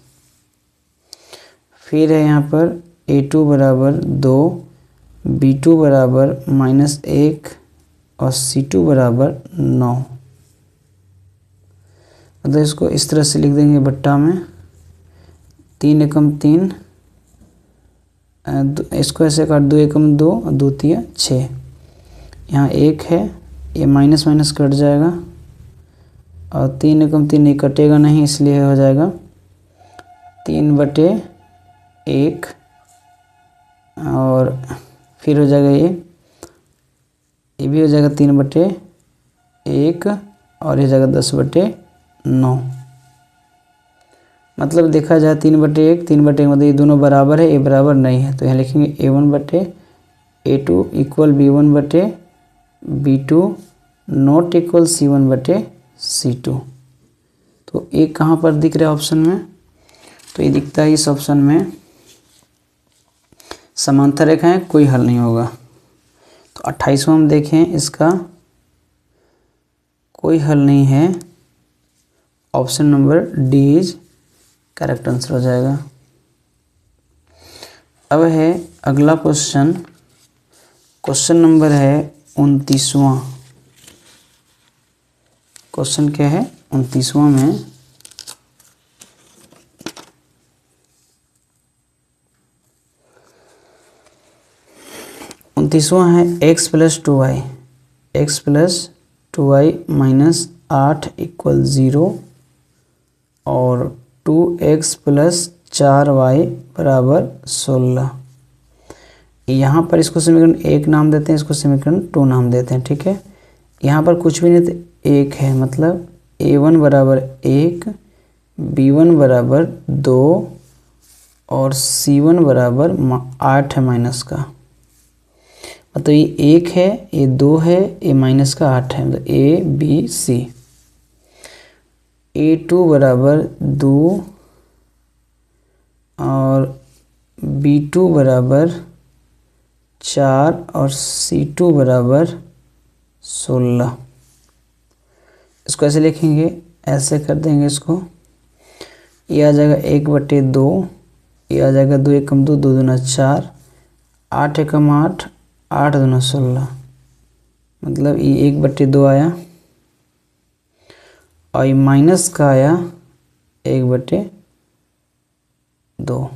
फिर है यहाँ पर A2 बराबर 2, B2 बराबर माइनस 1 और C2 बराबर 9। मतलब इसको इस तरह से लिख देंगे बट्टा में, 3 एकम 3, इसको ऐसे काट, 2 एकम 2 और 2 तिया 6। यहाँ 1 है, ये माइनस माइनस कट जाएगा और 3 एकम 3 नहीं कटेगा नहीं, इसलिए हो जाएगा 3/1 और फिर हो जाएगा ये भी हो जाएगा 3/1 और ये जाएगा 10/9। मतलब देखा जाए 3/1 मतलब ये दोनों बराबर है, ये बराबर नहीं है। तो यहाँ लिखेंगे A1/A2 equal B1/B2 not equal C1/C2। तो ये कहाँ पर दिख रहा है ऑप्शन में, तो ये दिखता है इस ऑप्शन में, समांतर रेखाएं कोई हल नहीं होगा। तो 28वां हम देखें, इसका कोई हल नहीं है, option number D is correct answer हो जाएगा। अब है अगला क्वेश्चन, क्वेश्चन नंबर है 29वां। क्वेश्चन क्या है 29वां में, है x plus 2y minus 8 equal 0 और 2x प्लस 4y बराबर 16। यहाँ पर इसको समीकरण 1 नाम देते हैं, इसको समीकरण 2 नाम देते हैं। ठीक है, यहाँ पर कुछ भी नहीं, तो 1 है, मतलब A1 बराबर 1, B1 बराबर 2 और C1 बराबर 8 है माइनस का। मतलब ये 1 है, ये 2 है, ये माइनस का 8 है, मतलब A B C। A2 बराबर 2 और B2 बराबर 4 और C2 बराबर 16। इसको ऐसे लिखेंगे, ऐसे कर देंगे इसको, ये आ जाएगा 1/2, ये आ जाएगा 2 एकम 2, 2 दूना 4, 8 एकम 8, 8 दूना 16, मतलब ये 1/2 आया और ये माइनस का आया 1/2।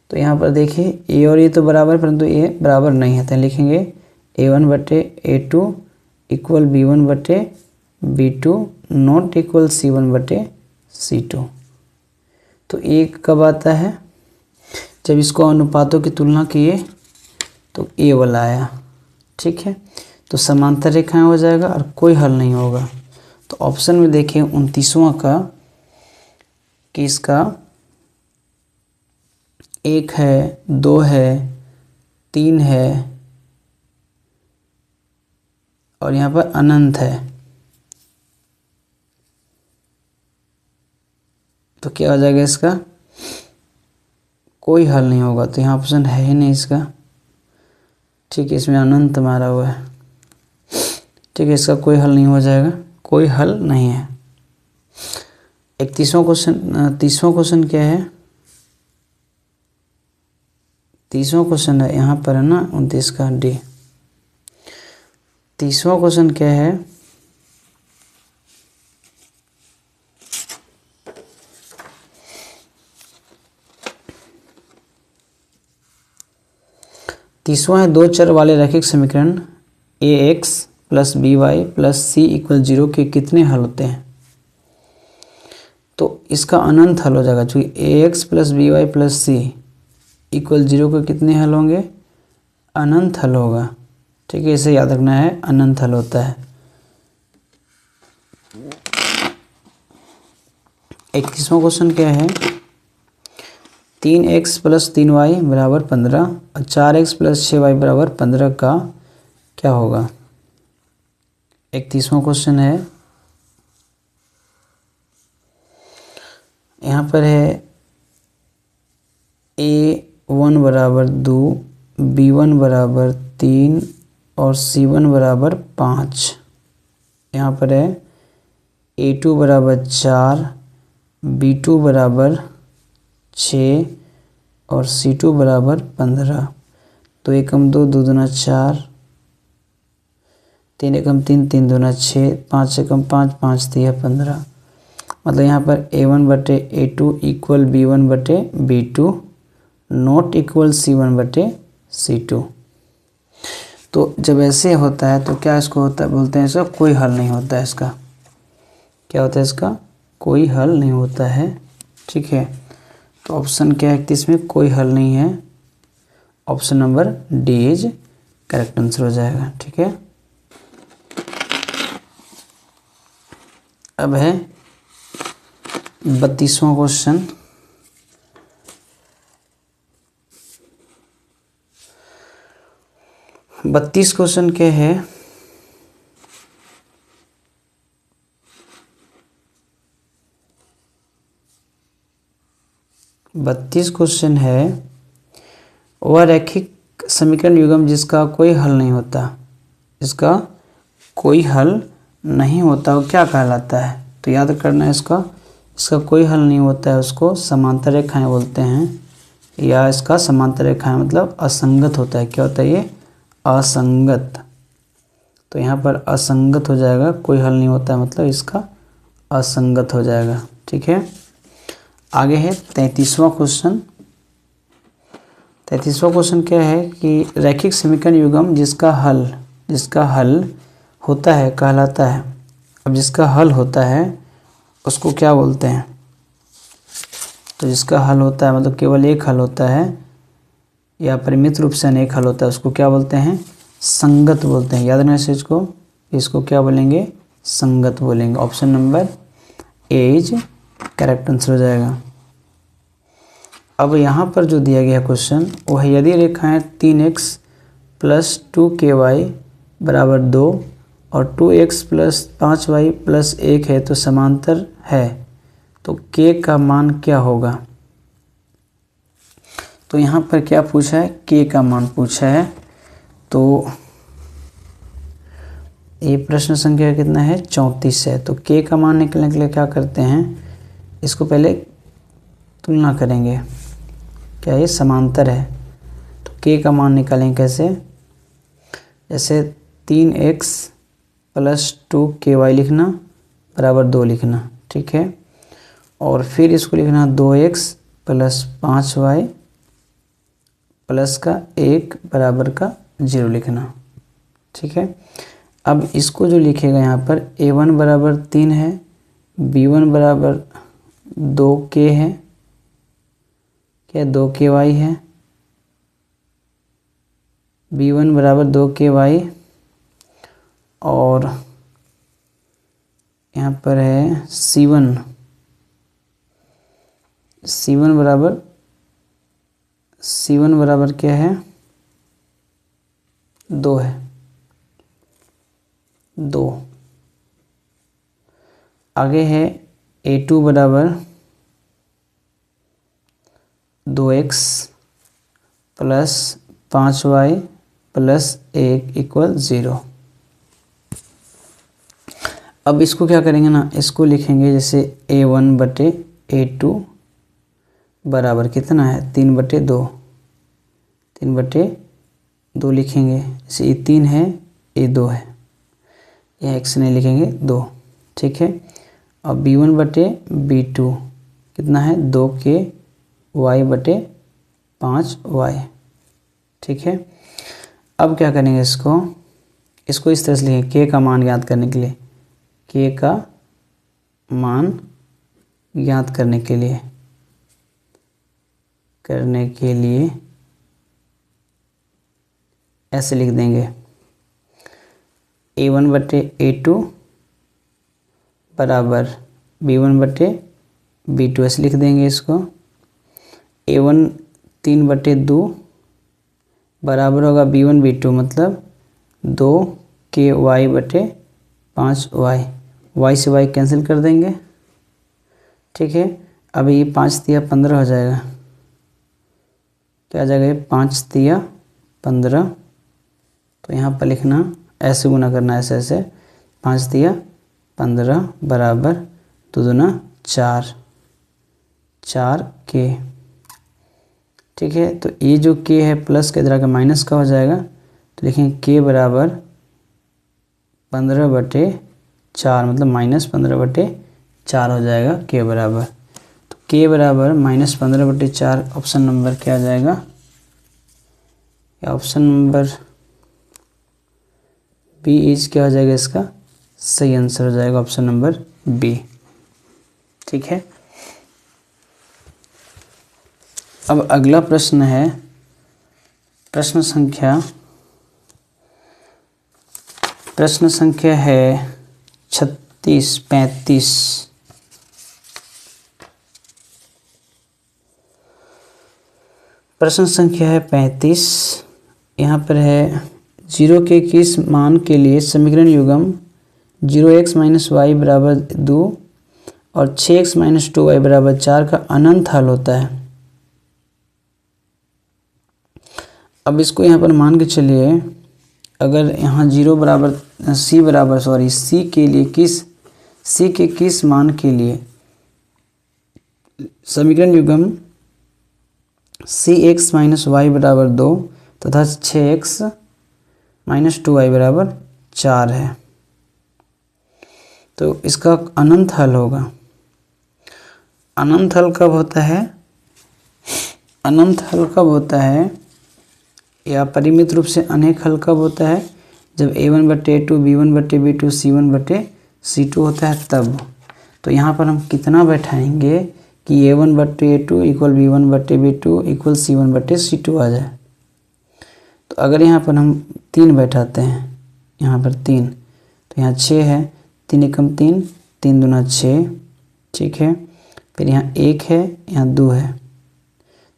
तो यहाँ पर देखिए ए और ये तो बराबर, परंतु ये बराबर नहीं है, तो लिखेंगे A1/A2 equal B1/B2 not equal C1/C2। तो ये कब आता है, जब इसको अनुपातों की तुलना किए तो ए वाला आया। ठीक है, तो समांतर रेखाएं हो जाएगा और कोई हल नहीं होगा। तो ऑप्शन में देखिए 29वां का कि इसका 1 है, 2 है, 3 है और यहाँ पर अनंत है। तो क्या हो जाएगा इसका, कोई हल नहीं होगा। तो यहाँ ऑप्शन है ही नहीं इसका। ठीक है, इसमें अनंत मारा हुआ है। ठीक है, इसका कोई हल नहीं हो जाएगा, कोई हल नहीं है। 31वां क्वेश्चन, 30वां क्वेश्चन क्या है, 30वां क्वेश्चन है यहाँ पर है ना 29 का डी। 30वां क्वेश्चन क्या है, तीसवां है, दो चर वाले रैखिक समीकरण ax plus by plus c equal 0 के कितने हल होते हैं। तो इसका अनंत हल हो जाएगा, क्योंकि ax plus by plus c equal 0 के कितने हल होंगे, अनंत हल होगा। ठीक है, इसे याद रखना है, अनंत हल होता है। 31वां क्वेश्चन क्या है, 3x प्लस 3y बराबर 15 और 4x प्लस 6y बराबर 15 का क्या होगा। 31वां क्वेश्चन है, यहाँ पर है a1 बराबर 2, b1 बराबर 3 और c1 बराबर 5। यहाँ पर है a2 बराबर 4, b2 बराबर 6 और c2 बराबर 15। तो 1 एकम 2, 2 दूना 4, 3 एकम 3, 3 दूना 6, 5 एकम 5, 5 तिया 15। मतलब यहाँ पर a1/a2 equal b1/b2 not equal c1/c2। तो जब ऐसे होता है तो क्या इसको होता है, बोलते हैं इसका कोई हल नहीं होता है। इसका क्या होता है, इसका कोई हल नहीं होता है। ठीक है, तो ऑप्शन क्या है, इसमें कोई हल नहीं है। Option number D is correct answer हो जाएगा। ठीक है, अब है 32वां क्वेश्चन। बत्तीस क्वेश्चन क्या है, बत्तीस क्वेश्चन है, वह रैखिक समीकरण युग्म जिसका कोई हल नहीं होता, इसका कोई हल नहीं होता, वो क्या कहलाता है। तो याद करना है इसका कोई हल नहीं होता है, उसको समांतर रेखाएं बोलते हैं, या इसका समांतर रेखाएं मतलब असंगत होता है। क्या होता है ये, असंगत। तो यहाँ पर असंगत हो जाएगा, कोई हल नहीं होता है मतलब इसका असंगत हो जाएगा। ठीक है, आगे है 33वां क्वेश्चन। 33वां क्वेश्चन क्या है कि रैखिक समीकरण युग्म जिसका हल होता है कहलाता है। अब जिसका हल होता है उसको क्या बोलते हैं। तो जिसका हल होता है मतलब केवल एक हल होता है या परिमित रूप से अनेक हल होता है, उसको क्या बोलते हैं, संगत बोलते हैं। याद रखना है इसको क्या बोलेंगे, संगत बोलेंगे। Option number A is correct answer हो जाएगा। अब यहाँ पर जो दिया गया क्वेश्चन वो है, यदि रेखाएं 3x प्लस 2ky बराबर 2 और 2x प्लस 5y प्लस 1 है तो समांतर है, तो k का मान क्या होगा। तो यहाँ पर क्या पूछा है, के का मान पूछा है। तो ये प्रश्न संख्या कितना है, 34 है। तो के का मान निकलने के लिए क्या करते हैं, इसको पहले तुलना करेंगे, क्या ये समांतर है। तो के का मान निकालेंगे कैसे, जैसे 3x + 2ky लिखना बराबर 2 लिखना, ठीक है। और फिर इसको लिखना 2x + 5y प्लस का 1 बराबर का 0 लिखना, ठीक है। अब इसको जो लिखेगा यहाँ पर a1 बराबर 3 है, b1 बराबर 2k है, क्या 2ky है, b1 बराबर 2ky, और यहाँ पर है c1 बराबर क्या है, 2 है, 2। आगे है a2 बराबर 2x + 5y + 1 = 0। अब इसको क्या करेंगे ना, इसको लिखेंगे जैसे a1 बटे a2 बराबर कितना है, 3/2, 3/2 लिखेंगे। जैसे ये 3 है, ये 2 है, यह x नहीं लिखेंगे 2, ठीक है। अब b1 बटे b2 कितना है, 2k y बटे 5y, ठीक है। अब क्या करेंगे, इसको इस तरह से लिखेंगे, k का मान ज्ञात करने के लिए, k का मान ज्ञात करने के लिए ऐसे लिख देंगे, a1 बटे a2 बराबर b1 बटे b2 ऐसे लिख देंगे इसको। a1 3/2 बराबर होगा b1 b2 मतलब 2ky बटे 5y, y से y कैंसिल कर देंगे, ठीक है। अब ये 5 तिया 15 हो जाएगा, क्या आ जाएगा, 5 तिया 15। तो यहाँ पर लिखना, ऐसे गुना करना, ऐसे 5 तिया 15 बराबर 2 दूना 4, 4k, ठीक है। तो ये जो k है प्लस के इधर का माइनस का हो जाएगा, तो लिखेंगे k बराबर 15/4 मतलब -15/4 हो जाएगा k बराबर। तो k बराबर -15/4 ऑप्शन नंबर क्या आ जाएगा, ऑप्शन नंबर बी इज क्या हो जाएगा, इसका सही आंसर हो जाएगा ऑप्शन नंबर बी, ठीक है। अब अगला प्रश्न है प्रश्न संख्या है 35। प्रश्न संख्या है 35। यहाँ पर है 0 के किस मान के लिए समीकरण युग्म 0x - y बराबर 2 और 6x - 2y बराबर 4 का अनंत हल होता है। अब इसको यहाँ पर मान के चलिए, अगर यहाँ 0 बराबर c के किस मान के लिए समीकरण युग्म cx - y बराबर 2 तथा 6x - 2y बराबर 4 है, तो इसका अनंत हल होगा। अनंत हल कब होता है, या परिमित रूप से अनेक हल कब होता है, जब a1 बटे a2 b1 बटे b2 c1 बटे c2 होता है तब। तो यहाँ पर हम कितना बैठाएंगे कि a1 बटे a2 = b1 बटे b2 = c1 बटे c2 आ जाए। तो अगर यहाँ पर हम 3 बैठाते हैं, यहाँ पर 3, तो यहाँ 6 है, 3 एकम 3, 3 दूना 6, ठीक है। फिर यहाँ 1 है, यहाँ 2 है,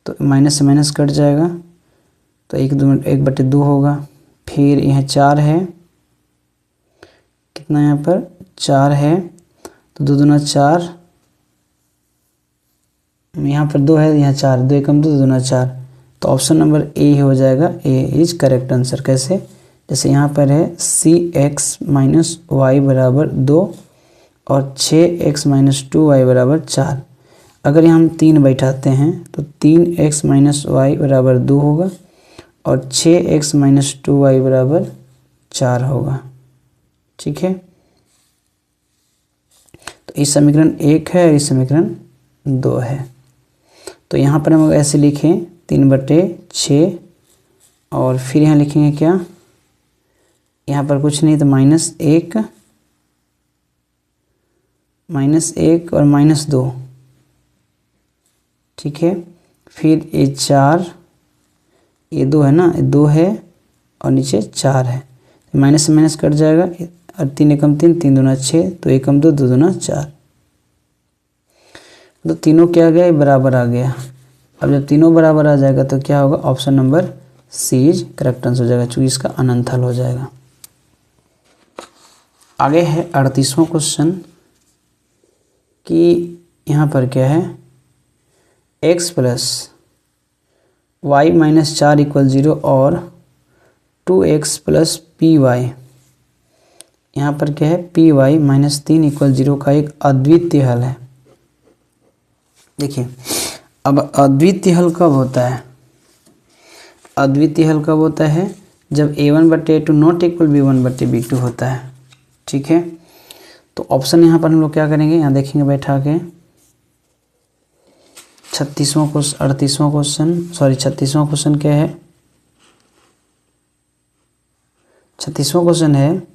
तो माइनस से माइनस कट जाएगा, तो 1/2 होगा। फिर यहाँ 4 है, कितना यहाँ पर 4 है, तो 2 दूना 4, यहाँ पर 2 है, यहाँ 4, 2 एकम 2, 2 दूना 4, तो ऑप्शन नंबर ए ही हो जाएगा, ए इज करेक्ट आंसर। कैसे? जैसे यहाँ पर है cx माइनस वाई बराबर 2 और 6x माइनस 2y बराबर 4। अगर यहाँ हम 3 बैठाते हैं तो 3x माइनस वाई बराबर 2 होगा और 6x माइनस 2y बराबर 4 होगा। ठीक है, तो इस समीकरण 1 है और इस समीकरण 2 है। तो यहाँ पर हम ऐसे लिखें 3/6 और फिर यहाँ लिखेंगे क्या, यहाँ पर कुछ नहीं तो -1 और -2। ठीक है, फिर ये 4, ये 2 है ना, 2 है और नीचे 4 है, माइनस से माइनस कट जाएगा और 3 एकम 3, 3 दूना 6, तो 1 2, 2 दूना 4। तो तीनों क्या आ गया, बराबर आ गया। अब जब तीनों बराबर आ जाएगा तो क्या होगा, option number C is correct answer हो जाएगा, चूँकि इसका अनंत हल हो जाएगा। आगे है 38वां क्वेश्चन कि यहाँ पर क्या है, x plus y minus 4 equal 0 और 2x प्लस पी वाई, यहाँ पर क्या है, पी वाई माइनस 3 इक्वल 0 का एक अद्वितीय हल है। देखिए, अब अद्वितीय हल कब होता है, अद्वितीय हल कब होता है, जब a1/a2 नॉट इक्वल b1/b2 होता है। ठीक है, तो ऑप्शन यहाँ पर हम लोग क्या करेंगे, यहाँ देखेंगे बैठा के 36वां क्वेश्चन क्या है, 36वां क्वेश्चन है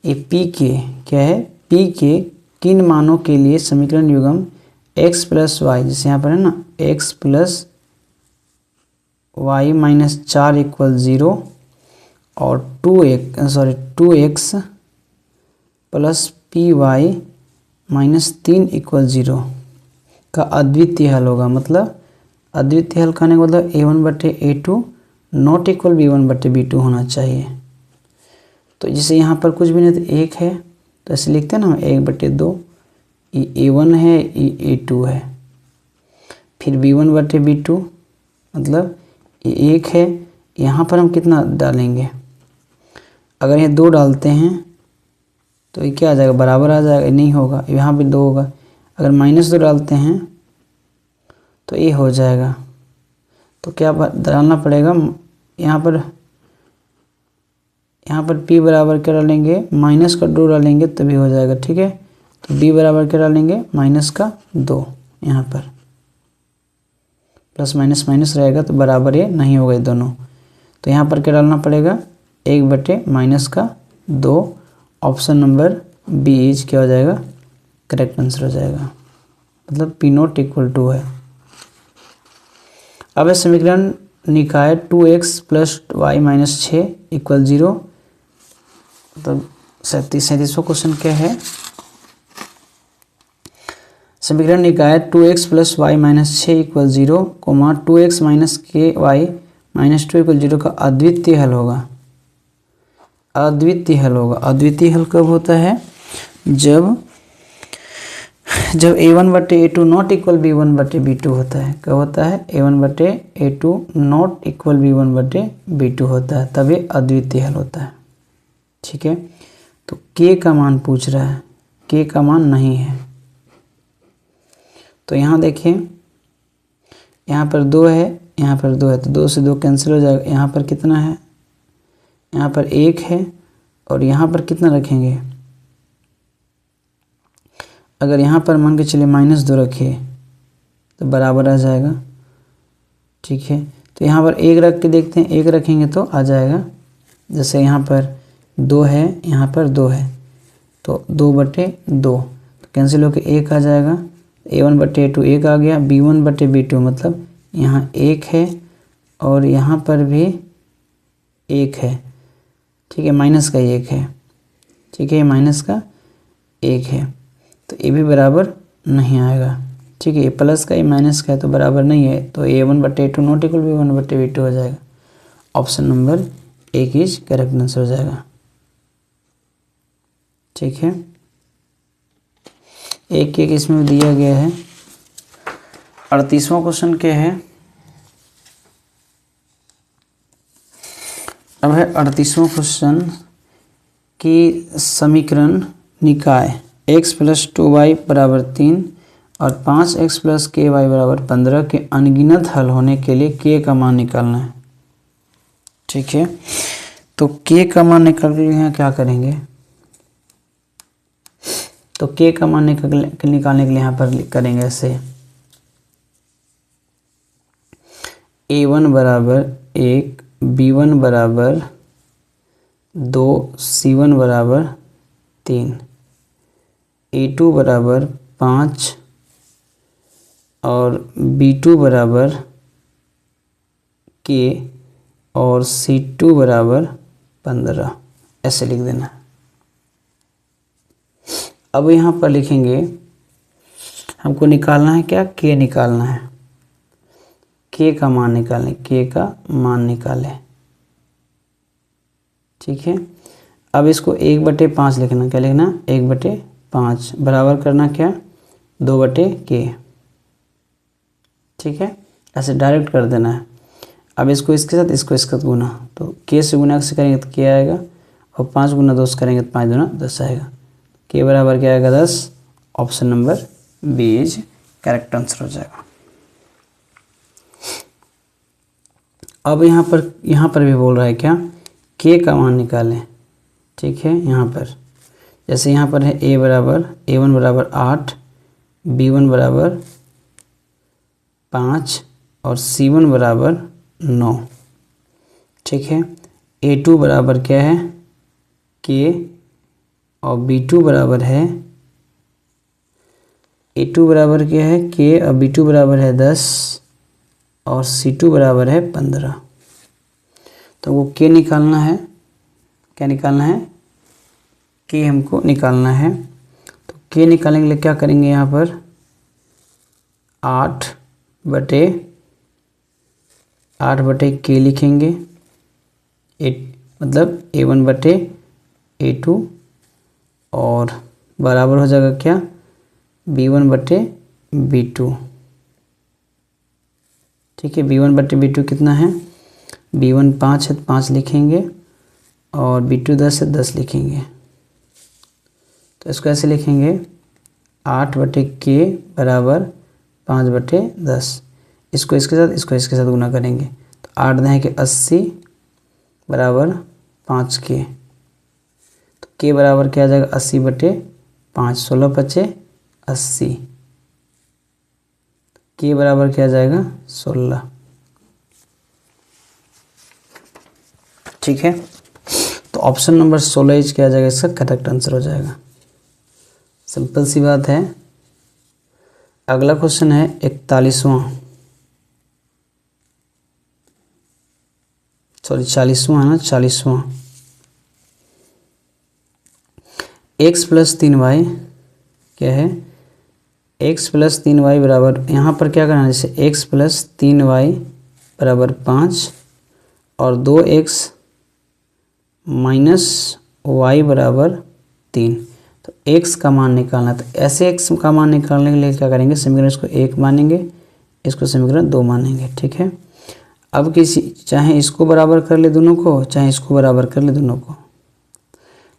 ये पी के क्या है, पी के किन मानों के लिए समीकरण युग्म x प्लस वाई, जैसे यहाँ पर है ना x plus y minus 4 equal 0 और 2x plus P y minus 3 equal 0 का अद्वितीय हल होगा। मतलब अद्वितीय हल कहने का मतलब a1/a2 नॉट इक्वल b1/b2 होना चाहिए। तो जैसे यहाँ पर कुछ भी नहीं तो 1 है, तो ऐसे लिखते हैं ना 1/2, ये a1 है, ये a2 है, फिर b1/b2 मतलब ये 1 है। यहाँ पर हम कितना डालेंगे, अगर ये 2 डालते हैं तो ये क्या आ जाएगा, बराबर आ जाएगा, नहीं होगा, यहाँ भी 2 होगा। अगर -2 डालते हैं तो ये हो जाएगा, तो क्या डालना पड़ेगा, यहाँ पर p बराबर क्या डालेंगे, -2 डालेंगे तभी हो जाएगा। ठीक है, तो b बराबर क्या डालेंगे, -2, यहाँ पर प्लस माइनस माइनस रहेगा तो बराबर ये नहीं होगा दोनों, तो यहाँ पर क्या डालना पड़ेगा, 1/-2। ऑप्शन नंबर बी इज क्या हो जाएगा, करेक्ट आंसर हो जाएगा, मतलब p नॉट इक्वल 2 है। अब समीकरण निकाय 2x plus y minus 6 equal 0, मतलब 37वां क्वेश्चन क्या है, समीकरण निकाय 2x plus y minus 6 equal 0, 2x minus k y minus 2 equal 0 का अद्वितीय हल होगा। अद्वितीय हल होगा, अद्वितीय हल कब होता है, जब a1/a2 नॉट इक्वल b1/b2 होता है। कब होता है, a1/a2 नॉट इक्वल b1/b2 होता है, तभी अद्वितीय हल होता है। ठीक है, तो k का मान पूछ रहा है, k का मान नहीं है, तो यहाँ देखिए, यहाँ पर 2 है, यहाँ पर 2 है, तो 2 से 2 कैंसिल हो जाएगा। यहाँ पर कितना है, यहाँ पर 1 है और यहाँ पर कितना रखेंगे, अगर यहाँ पर मान के चलिए -2 रखिए तो बराबर आ जाएगा। ठीक है, तो यहाँ पर 1 रख के देखते हैं, 1 रखेंगे तो आ जाएगा। जैसे यहाँ पर 2 है, यहाँ पर 2 है, तो 2/2 तो कैंसिल होकर 1 आ जाएगा। a1/a2 1 आ गया, b1/b2 मतलब यहाँ 1 है और यहाँ पर भी 1 है। ठीक है, माइनस का 1 है। ठीक है, माइनस का 1 है, तो ये भी बराबर नहीं आएगा। ठीक है, ये प्लस का, ये माइनस का है तो बराबर नहीं है, तो a1/a2 नॉट इक्वल b1/b2 हो जाएगा। Option number 1 is correct answer हो जाएगा। ठीक है, एक इसमें दिया गया है। 38वां क्वेश्चन क्या है, अब है 38वां क्वेश्चन कि समीकरण निकाय x प्लस 2y बराबर 3 और 5x प्लस के वाई बराबर 15 के अनगिनत हल होने के लिए k का मान निकालना है। ठीक है, तो k का मान निकालने के लिए यहाँ क्या करेंगे, तो k का मान निकालने के लिए यहाँ पर करेंगे ऐसे a1 बराबर 1, b1 बराबर 2, c1 बराबर 3, a2 बराबर 5 और b2 बराबर k और c2 बराबर 15 ऐसे लिख देना। अब यहाँ पर लिखेंगे हमको निकालना है क्या, k निकालना है, k का मान निकालें, k का मान निकालें। ठीक है, अब इसको 1/5 लिखना, क्या लिखना, 1/5 बराबर करना क्या, 2/k। ठीक है, ऐसे डायरेक्ट कर देना है। अब इसको इसके साथ, इसको इसके साथ गुना, तो k से गुना से करेंगे तो k आएगा और 5 गुना 2 से करेंगे तो 5 दूना 10 आएगा। k बराबर क्या आएगा, 10। Option number B is correct answer हो जाएगा। अब यहाँ पर भी बोल रहा है क्या, k का मान निकालें। ठीक है, यहाँ पर जैसे यहाँ पर है a1 बराबर 8, b1 बराबर 5 और c1 बराबर 9। ठीक है, a2 बराबर क्या है, k और b2 बराबर है, a2 बराबर क्या है, k और b2 बराबर है 10 और c2 बराबर है 15। तो वो k निकालना है, क्या निकालना है, k हमको निकालना है। तो k निकालने के लिए क्या करेंगे, यहाँ पर 8/k लिखेंगे, मतलब a1/a2 और बराबर हो जाएगा क्या, b1/b2। ठीक है, b1/b2 कितना है, b1 5 है तो 5 लिखेंगे और b2 10 है 10 लिखेंगे। तो इसको ऐसे लिखेंगे 8/k बराबर 5/10। इसको इसके साथ, इसको इसके साथ गुना करेंगे तो 8 दें कि 80 बराबर 5k। तो k बराबर क्या आ जाएगा, 80/5, 16 बचे 80, k बराबर क्या आ जाएगा, 16। ठीक है, तो ऑप्शन नंबर 16 इज क्या आ जाएगा, इसका करेक्ट आंसर हो जाएगा। सिंपल सी बात है। अगला क्वेश्चन है 41वां, 40वां है ना, 40वां। x प्लस 3y क्या है, x प्लस 3y बराबर, यहाँ पर क्या करना है, जैसे x प्लस 3y बराबर 5 और 2x माइनस y बराबर 3। तो x का मान निकालना है। तो ऐसे x का मान निकालने के लिए क्या करेंगे, समीकरण इसको 1 मानेंगे, इसको समीकरण 2 मानेंगे। ठीक है, अब किसी चाहे इसको बराबर कर ले दोनों को, चाहे इसको बराबर कर ले दोनों को।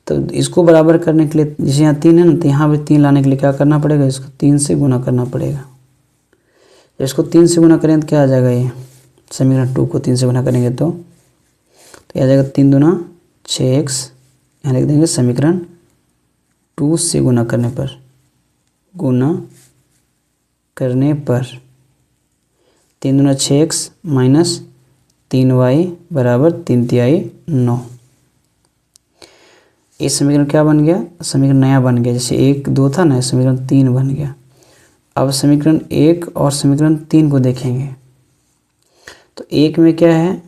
तो इसको बराबर करने के लिए, जैसे यहाँ 3 है ना, तो यहाँ भी 3 लाने के लिए क्या करना पड़ेगा, इसको 3 से गुना करना पड़ेगा। जब इसको 3 से गुना करें तो क्या आ जाएगा, ये समीकरण 2 को 3 से गुना करेंगे तो आ जाएगा 3 दूना 6x। यहाँ लिख देंगे समीकरण 2 से गुना करने पर, 3 दूना 6x माइनस 3y बराबर 3 तिहाई 9। ये समीकरण क्या बन गया, समीकरण नया बन गया। जैसे 1 2 था ना, समीकरण 3 बन गया। अब समीकरण 1 और समीकरण 3 को देखेंगे तो 1 में क्या है,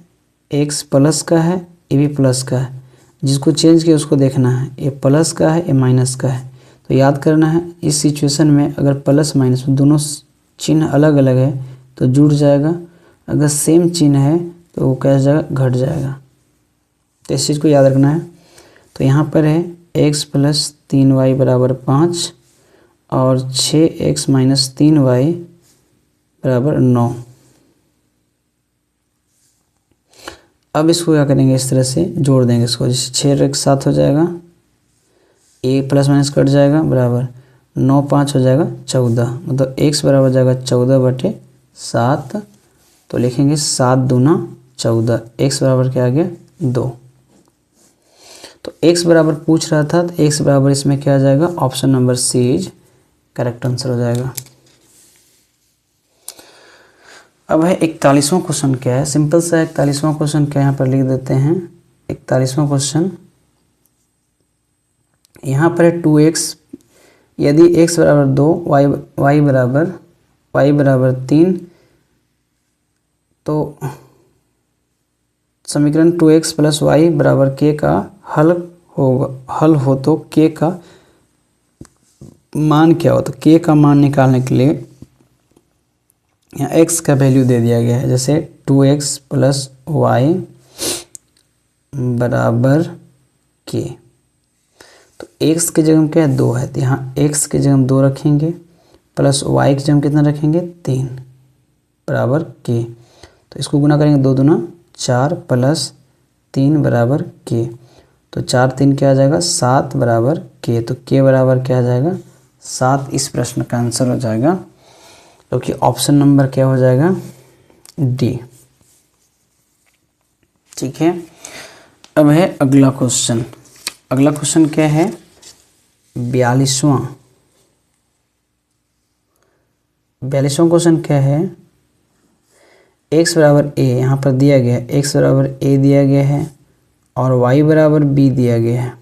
x प्लस का है, ये भी प्लस का है। जिसको चेंज किया उसको देखना है, ये प्लस का है, ये माइनस का है। तो याद करना है, इस सिचुएशन में अगर प्लस माइनस दोनों चिन्ह अलग अलग है तो जुड़ जाएगा, अगर सेम चिन्ह है तो वो कैसे जाएगा, घट जाएगा। तो इस चीज़ को याद रखना है। तो यहाँ पर है x प्लस 3y बराबर 5 और 6x माइनस 3y बराबर 9। अब इसको क्या करेंगे, इस तरह से जोड़ देंगे इसको, जैसे 6 एक साथ हो जाएगा, ए प्लस माइनस कट जाएगा बराबर 9 5 हो जाएगा 14, मतलब x बराबर हो जाएगा 14/7। तो लिखेंगे 7 दूना 14, x बराबर क्या आ गया 2। तो x बराबर पूछ रहा था, तो x बराबर इसमें क्या आ जाएगा, option number C is correct answer हो जाएगा। अब है 41वां क्वेश्चन। क्या है, सिंपल सा 41वां क्वेश्चन क्या यहाँ पर लिख देते हैं। 41वां क्वेश्चन यहाँ पर है 2x, यदि x बराबर 2 y बराबर 3, तो समीकरण 2x + y बराबर k का हल हो तो k का मान क्या हो। तो k का मान निकालने के लिए यहाँ x का वैल्यू दे दिया गया है, जैसे 2x + y बराबर k। तो x की जगह क्या है 2 है, तो यहाँ x की जगह हम 2 रखेंगे, प्लस y की जगह कितना रखेंगे 3 बराबर k। तो इसको गुना करेंगे 2 दूना 4 + 3 बराबर k। तो 4 3 क्या आ जाएगा 7 बराबर k। तो k बराबर क्या आ जाएगा 7। इस प्रश्न का आंसर हो जाएगा, तो कि ऑप्शन नंबर क्या हो जाएगा डी। ठीक है। अब है अगला क्वेश्चन। अगला क्वेश्चन क्या है 42वां क्वेश्चन क्या है, x बराबर a यहाँ पर दिया गया है, x बराबर a दिया गया है और y बराबर b दिया गया है।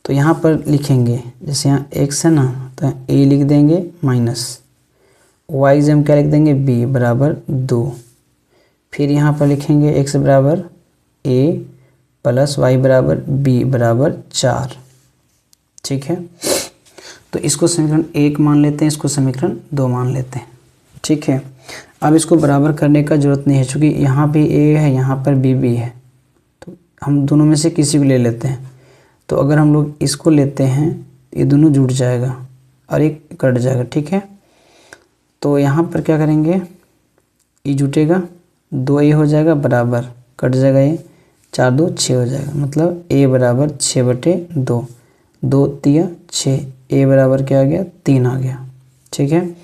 तो यहाँ पर लिखेंगे, जैसे यहाँ x है ना, तो a लिख देंगे माइनस y जम क्या लिख देंगे b बराबर 2। फिर यहाँ पर लिखेंगे x बराबर a प्लस y बराबर b बराबर 4। ठीक है। तो इसको समीकरण 1 मान लेते हैं, इसको समीकरण 2 मान लेते हैं। ठीक है। अब इसको बराबर करने का ज़रूरत नहीं है, क्योंकि यहाँ भी a है, यहाँ पर b भी है, तो हम दोनों में से किसी को ले लेते हैं। तो अगर हम लोग इसको लेते हैं, ये दोनों जुड़ जाएगा और एक कट जाएगा। ठीक है। तो यहाँ पर क्या करेंगे, ये जुटेगा 2a हो जाएगा बराबर, कट जाएगा ये 4 2 6 हो जाएगा, मतलब a बराबर 6/2, 2 3 6, a बराबर क्या आ गया 3 आ गया। ठीक है।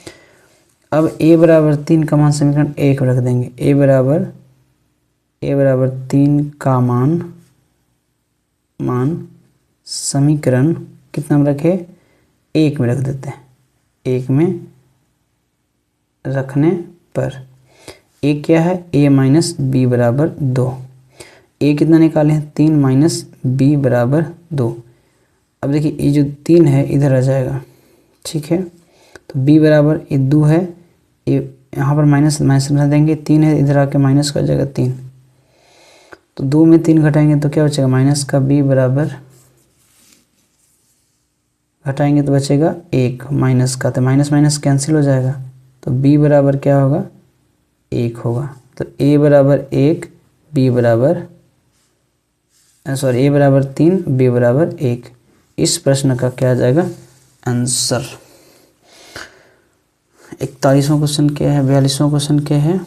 अब a बराबर 3 का मान समीकरण 1 रख देंगे, a बराबर 3 का मान समीकरण कितना में रखे 1 में रख देते हैं। 1 में रखने पर a क्या है a माइनस b बराबर 2। a कितना निकाले हैं 3 माइनस b बराबर 2। अब देखिए ये जो 3 है इधर आ जाएगा। ठीक है। तो b बराबर ये 2 है, ये यहाँ पर माइनस बना देंगे, 3 है इधर आके माइनस का जाएगा 3। तो 2 में 3 घटाएंगे तो क्या बचेगा माइनस का b बराबर, घटाएंगे तो बचेगा 1 माइनस का, तो माइनस माइनस कैंसिल हो जाएगा। तो b बराबर क्या होगा 1 होगा। तो a बराबर 1 b बराबर a बराबर 3 b बराबर 1। इस प्रश्न का क्या आ जाएगा आंसर। 41वां क्वेश्चन क्या है, 42वां क्वेश्चन क्या है,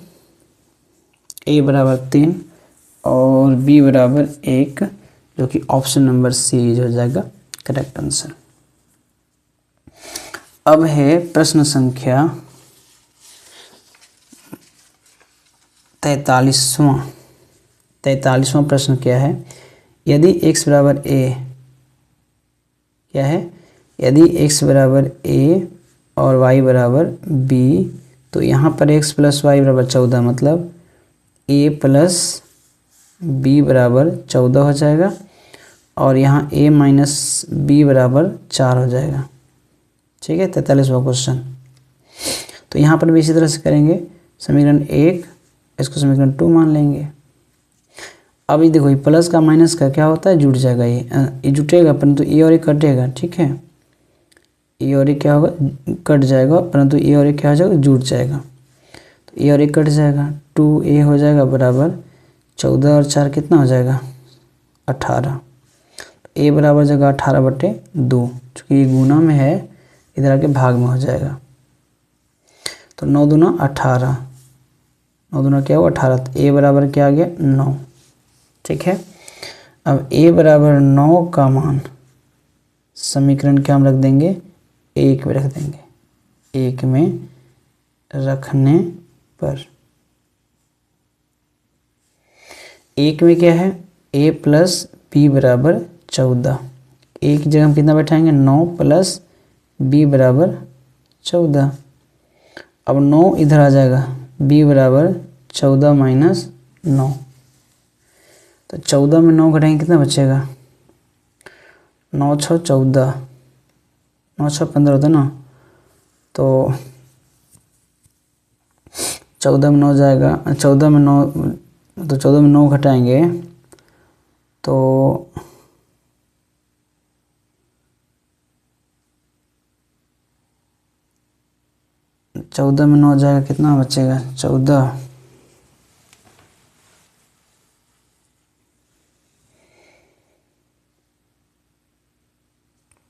a बराबर 3 और b बराबर 1, जो कि ऑप्शन नंबर सी हो जाएगा करेक्ट आंसर। अब है प्रश्न संख्या 43वां प्रश्न क्या है, यदि x बराबर a क्या है, यदि x बराबर a और y बराबर b, तो यहाँ पर x प्लस y बराबर 14, मतलब a प्लस b बराबर 14 हो जाएगा और यहाँ a माइनस b बराबर 4 हो जाएगा। ठीक है। 43वां क्वेश्चन। तो यहाँ पर भी इसी तरह से करेंगे, समीकरण 1 इसको समीकरण 2 मान लेंगे। अब ये देखो, ये प्लस का माइनस का क्या होता है जुड़ जाएगा, ये जुटेगा परंतु ये और ये कटेगा। ठीक है। ये और ये क्या होगा कट जाएगा, परंतु ये और ये क्या हो जाएगा जुड़ जाएगा। तो ये और ये कट जाएगा, 2a हो जाएगा बराबर 14 और 4 कितना हो जाएगा 18। तो a बराबर जाएगा 18/2, चूँकि ये गुना में है इधर आके भाग में हो जाएगा। तो 9 दूना 18, 9 दूना क्या हुआ 18। तो a बराबर क्या आ गया 9। ठीक है। अब a बराबर 9 का मान समीकरण क्या हम रख देंगे, 1 में रख देंगे। 1 में रखने पर 1 में क्या है, a प्लस b बराबर 14। एक जगह हम कितना बैठाएंगे, 9 प्लस b बराबर 14। अब 9 इधर आ जाएगा, b बराबर 14 माइनस 9। तो 14 में 9 घटाएंगे कितना बचेगा, 9 6 14, 9 6 15 होता ना। तो 14 में 9 जाएगा, 14 में 9, तो 14 में 9 घटाएंगे तो 14 में 9 जाएगा, कितना बचेगा 14,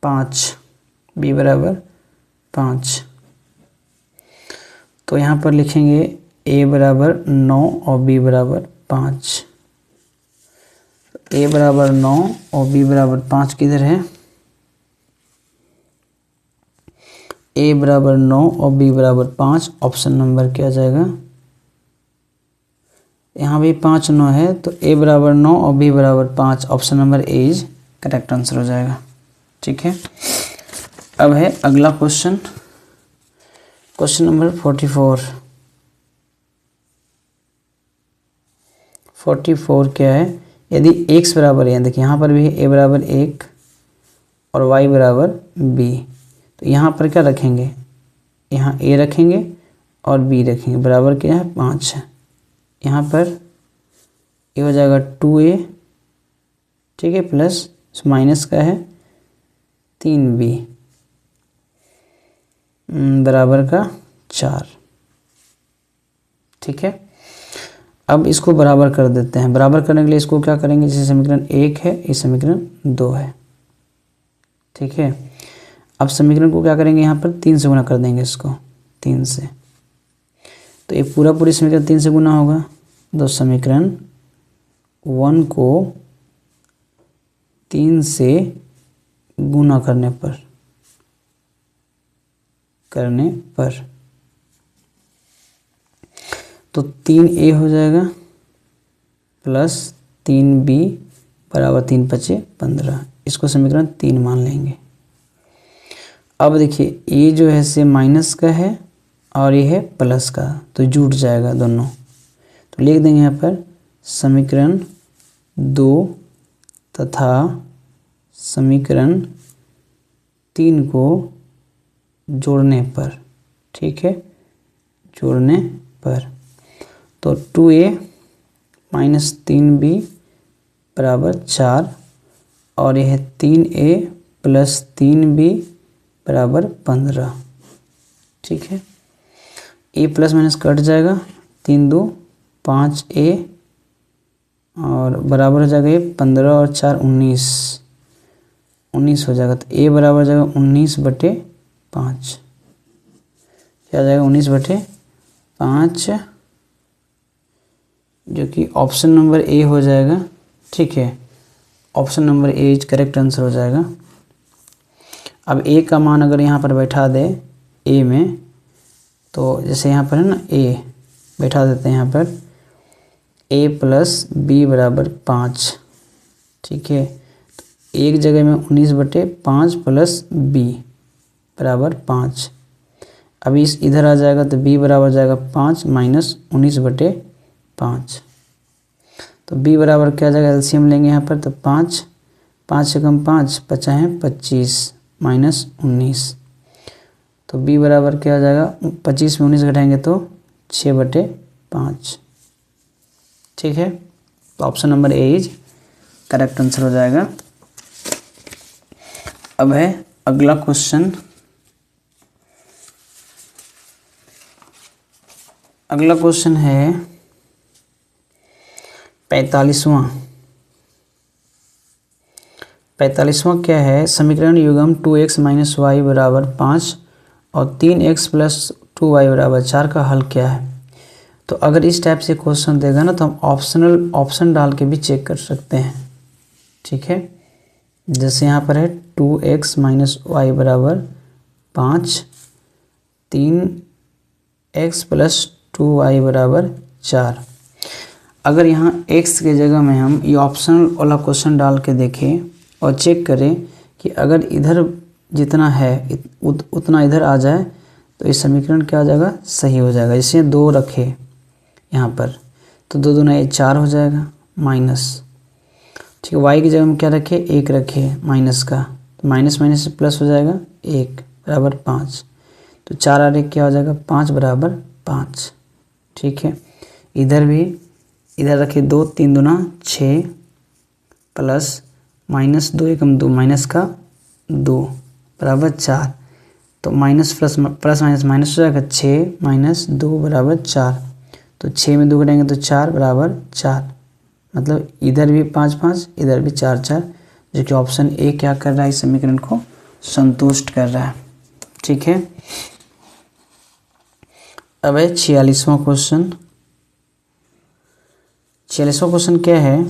5, b बराबर 5। तो यहाँ पर लिखेंगे a बराबर 9 और b बराबर 5। a बराबर 9 और b बराबर 5 किधर है, a बराबर 9 और b बराबर 5, ऑप्शन नंबर क्या जाएगा, यहाँ भी 5 9 है, तो a बराबर 9 और b बराबर 5, option number A is correct answer हो जाएगा। ठीक है। अब है अगला क्वेश्चन, क्वेश्चन नंबर 44 क्या है, यदि x बराबर है, देखिए यहाँ पर भी a बराबर 1 और y बराबर b, तो यहाँ पर क्या रखेंगे, यहाँ a रखेंगे और b रखेंगे, बराबर क्या है 5 है। यहाँ पर ये हो जाएगा 2a, ठीक है, प्लस माइनस का है 3b बराबर का 4। ठीक है। अब इसको बराबर कर देते हैं। बराबर करने के लिए इसको क्या करेंगे, जैसे समीकरण 1 है, ये समीकरण 2 है। ठीक है। अब समीकरण को क्या करेंगे, यहाँ पर 3 से गुना कर देंगे इसको, 3 से, तो ये पूरी समीकरण 3 से गुना होगा। तो समीकरण 1 को 3 से गुना करने पर तो 3a हो जाएगा प्लस 3b बराबर 3 5 15, इसको समीकरण 3 मान लेंगे। अब देखिए ये जो है से माइनस का है और ये है प्लस का, तो जुट जाएगा दोनों, तो लिख देंगे यहाँ पर समीकरण 2 तथा समीकरण 3 को जोड़ने पर, ठीक है, जोड़ने पर, तो 2a माइनस 3b बराबर 4 और यह 3a प्लस 3b बराबर 15। ठीक है। a प्लस माइनस कट जाएगा, 3 2 5a और बराबर हो जाएगा ये 15 और 4 19 हो जाएगा। तो a बराबर हो जाएगा 19/5, क्या आ जाएगा 19/5, जो कि ऑप्शन नंबर ए हो जाएगा। ठीक है, option number A is correct answer हो जाएगा। अब ए का मान अगर यहाँ पर बैठा दे ए में, तो जैसे यहाँ पर है ना ए बैठा देते हैं यहाँ पर a प्लस बी बराबर 5। ठीक है, तो एक जगह में 19/5 प्लस b बराबर 5। अभी इस इधर आ जाएगा तो b बराबर जाएगा 5 माइनस 19/5, तो b बराबर क्या आ जाएगा, एलसीएम लेंगे यहाँ पर, तो 5 से कम 5 5 है 25 माइनस 19, तो b बराबर क्या आ जाएगा, 25 में 19 घटाएंगे तो 6/5। ठीक है, तो option number A is correct answer हो जाएगा। अब है अगला क्वेश्चन, अगला क्वेश्चन है 45वां क्या है, समीकरण युग्म 2x माइनस वाई बराबर 5 और 3x प्लस 2y बराबर 4 का हल क्या है। तो अगर इस टाइप से क्वेश्चन देगा ना तो हम ऑप्शन डाल के भी चेक कर सकते हैं, ठीक है। जैसे यहाँ पर है 2x माइनस वाई बराबर 5, 3x प्लस 2y बराबर 4। अगर यहाँ x के जगह में हम ये ऑप्शनल वाला क्वेश्चन डाल के देखें और चेक करें कि अगर इधर जितना है उतना इधर आ जाए तो इस समीकरण क्या आ जाएगा, सही हो जाएगा। जैसे 2 रखे यहाँ पर तो 2 दूना 4 हो जाएगा माइनस, ठीक है। y की जगह में क्या रखे, 1 रखे माइनस का, तो माइनस माइनस से प्लस हो जाएगा 1 बराबर 5, तो 4 और 1 क्या हो जाएगा, 5 बराबर 5, ठीक है। इधर भी इधर रखे 2, 3 दूना 6 प्लस माइनस 2 एकम 2 माइनस का 2 बराबर 4, तो माइनस प्लस माइनस माइनस हो जाएगा 6 माइनस 2 बराबर 4, तो 6 में 2 करेंगे तो 4 बराबर 4, मतलब इधर भी 5 5 इधर भी 4 4, जो कि ऑप्शन ए क्या कर रहा है, इस समीकरण को संतुष्ट कर रहा है, ठीक है। अब है 46वां क्वेश्चन। 46वां क्वेश्चन क्या है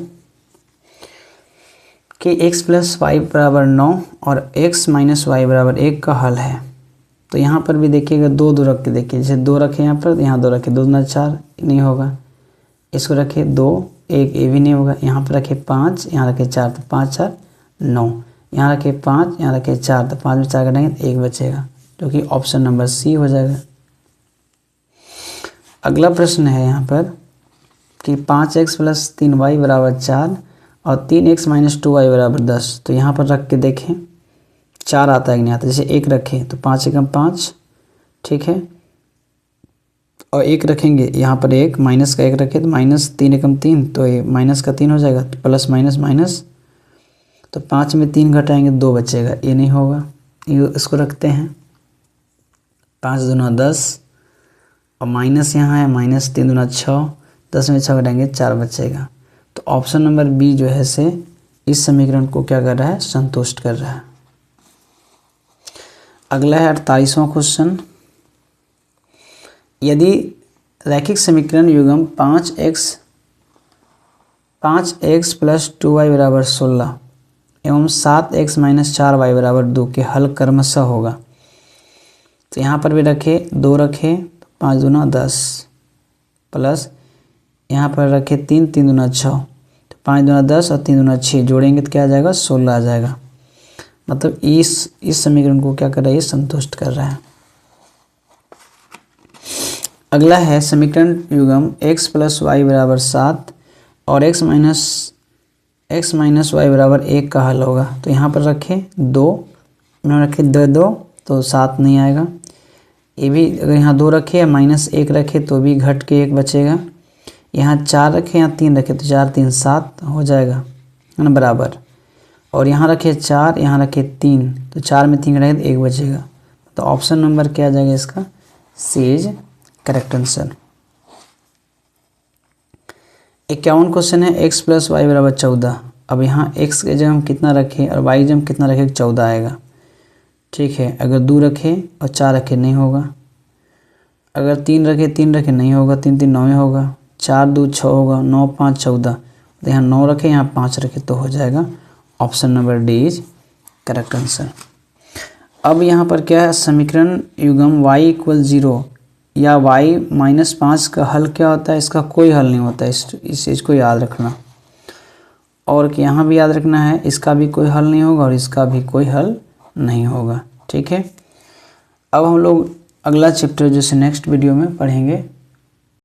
कि x प्लस वाई बराबर 9 और x माइनस वाई बराबर 1 का हल है। तो यहाँ पर भी देखिएगा 2 2 रख के देखिए, जैसे 2 रखे यहाँ पर, यहाँ 2 रखे, 2 दूना 4 नहीं होगा, इसको रखे 2 1 ये भी नहीं होगा, यहाँ पर रखे 5 यहाँ रखे 4 तो 5 4 9, यहाँ रखे 5 यहाँ रखे 4 तो 5 में 4 कटेंगे तो 1 बचेगा, जो कि ऑप्शन नंबर सी हो जाएगा। अगला प्रश्न है यहाँ पर कि 5x प्लस 3y बराबर 4 और 3x माइनस 2y बराबर 10। तो यहाँ पर रख के देखें 4 आता है कि नहीं आता। जैसे 1 रखें तो 5 एकम 5, ठीक है, और 1 रखेंगे यहाँ पर 1 माइनस का 1 रखें तो माइनस 3 एकम 3, तो ये माइनस का 3 हो जाएगा, तो प्लस माइनस माइनस, तो 5 में 3 घटाएंगे 2 बचेगा, ये नहीं होगा, ये इसको रखते हैं 5 दूना 10 और माइनस यहाँ है माइनस 3 दूना 6, 10 में 6 घटाएंगे 4 बचेगा। तो ऑप्शन नंबर बी जो है से इस समीकरण को क्या कर रहा है, संतुष्ट कर रहा है। अगला है 48वां क्वेश्चन। यदि रैखिक समीकरण युग्म 5x प्लस 2y बराबर 16 एवं 7x माइनस 4y बराबर 2 के हल क्रमशः होगा। तो यहाँ पर भी रखे 2 रखे 5 दूना 10 प्लस यहाँ पर रखे 3 3 दूना 6, तो 5 दूना 10 और 3 दूना 6 जोड़ेंगे तो क्या आ जाएगा, 16 आ जाएगा। मतलब इस समीकरण को क्या कर रहा है, संतुष्ट कर रहा है। अगला है समीकरण युग्म x प्लस वाई बराबर 7 और x माइनस वाई बराबर 1 का हल होगा। तो यहाँ पर रखे 2, यहाँ रखे 2 तो 7 नहीं आएगा। ये भी अगर यहाँ 2 रखे या माइनस 1 रखे तो भी घट के 1 बचेगा। यहाँ 4 रखे यहाँ 3 रखे तो 4 3 7 हो जाएगा, है ना, बराबर। और यहाँ रखे 4 यहाँ रखे 3 तो 4 में 3 घटाएंगे तो 1 बचेगा। तो ऑप्शन नंबर क्या आ जाएगा इसका, सी इज करेक्ट आंसर। 51 क्वेश्चन है x प्लस वाई बराबर 14। अब यहाँ x के जगह हम कितना रखें और y की जगह हम कितना रखें, 14 आएगा, ठीक है। अगर 2 रखे और 4 रखे नहीं होगा, अगर 3 रखे नहीं होगा, 3 3 9 होगा, 4 2 6 होगा, 9 5 14, तो यहाँ 9 रखे यहाँ 5 रखे तो हो जाएगा। Option number D is correct answer. अब यहाँ पर क्या है, समीकरण युग्म y इक्वल 0 या y माइनस 5 का हल क्या होता है, इसका कोई हल नहीं होता है, इस चीज़ को याद रखना। और कि यहाँ भी याद रखना है, इसका भी कोई हल नहीं होगा और इसका भी कोई हल नहीं होगा, ठीक है। अब हम लोग अगला चैप्टर जैसे नेक्स्ट वीडियो में पढ़ेंगे।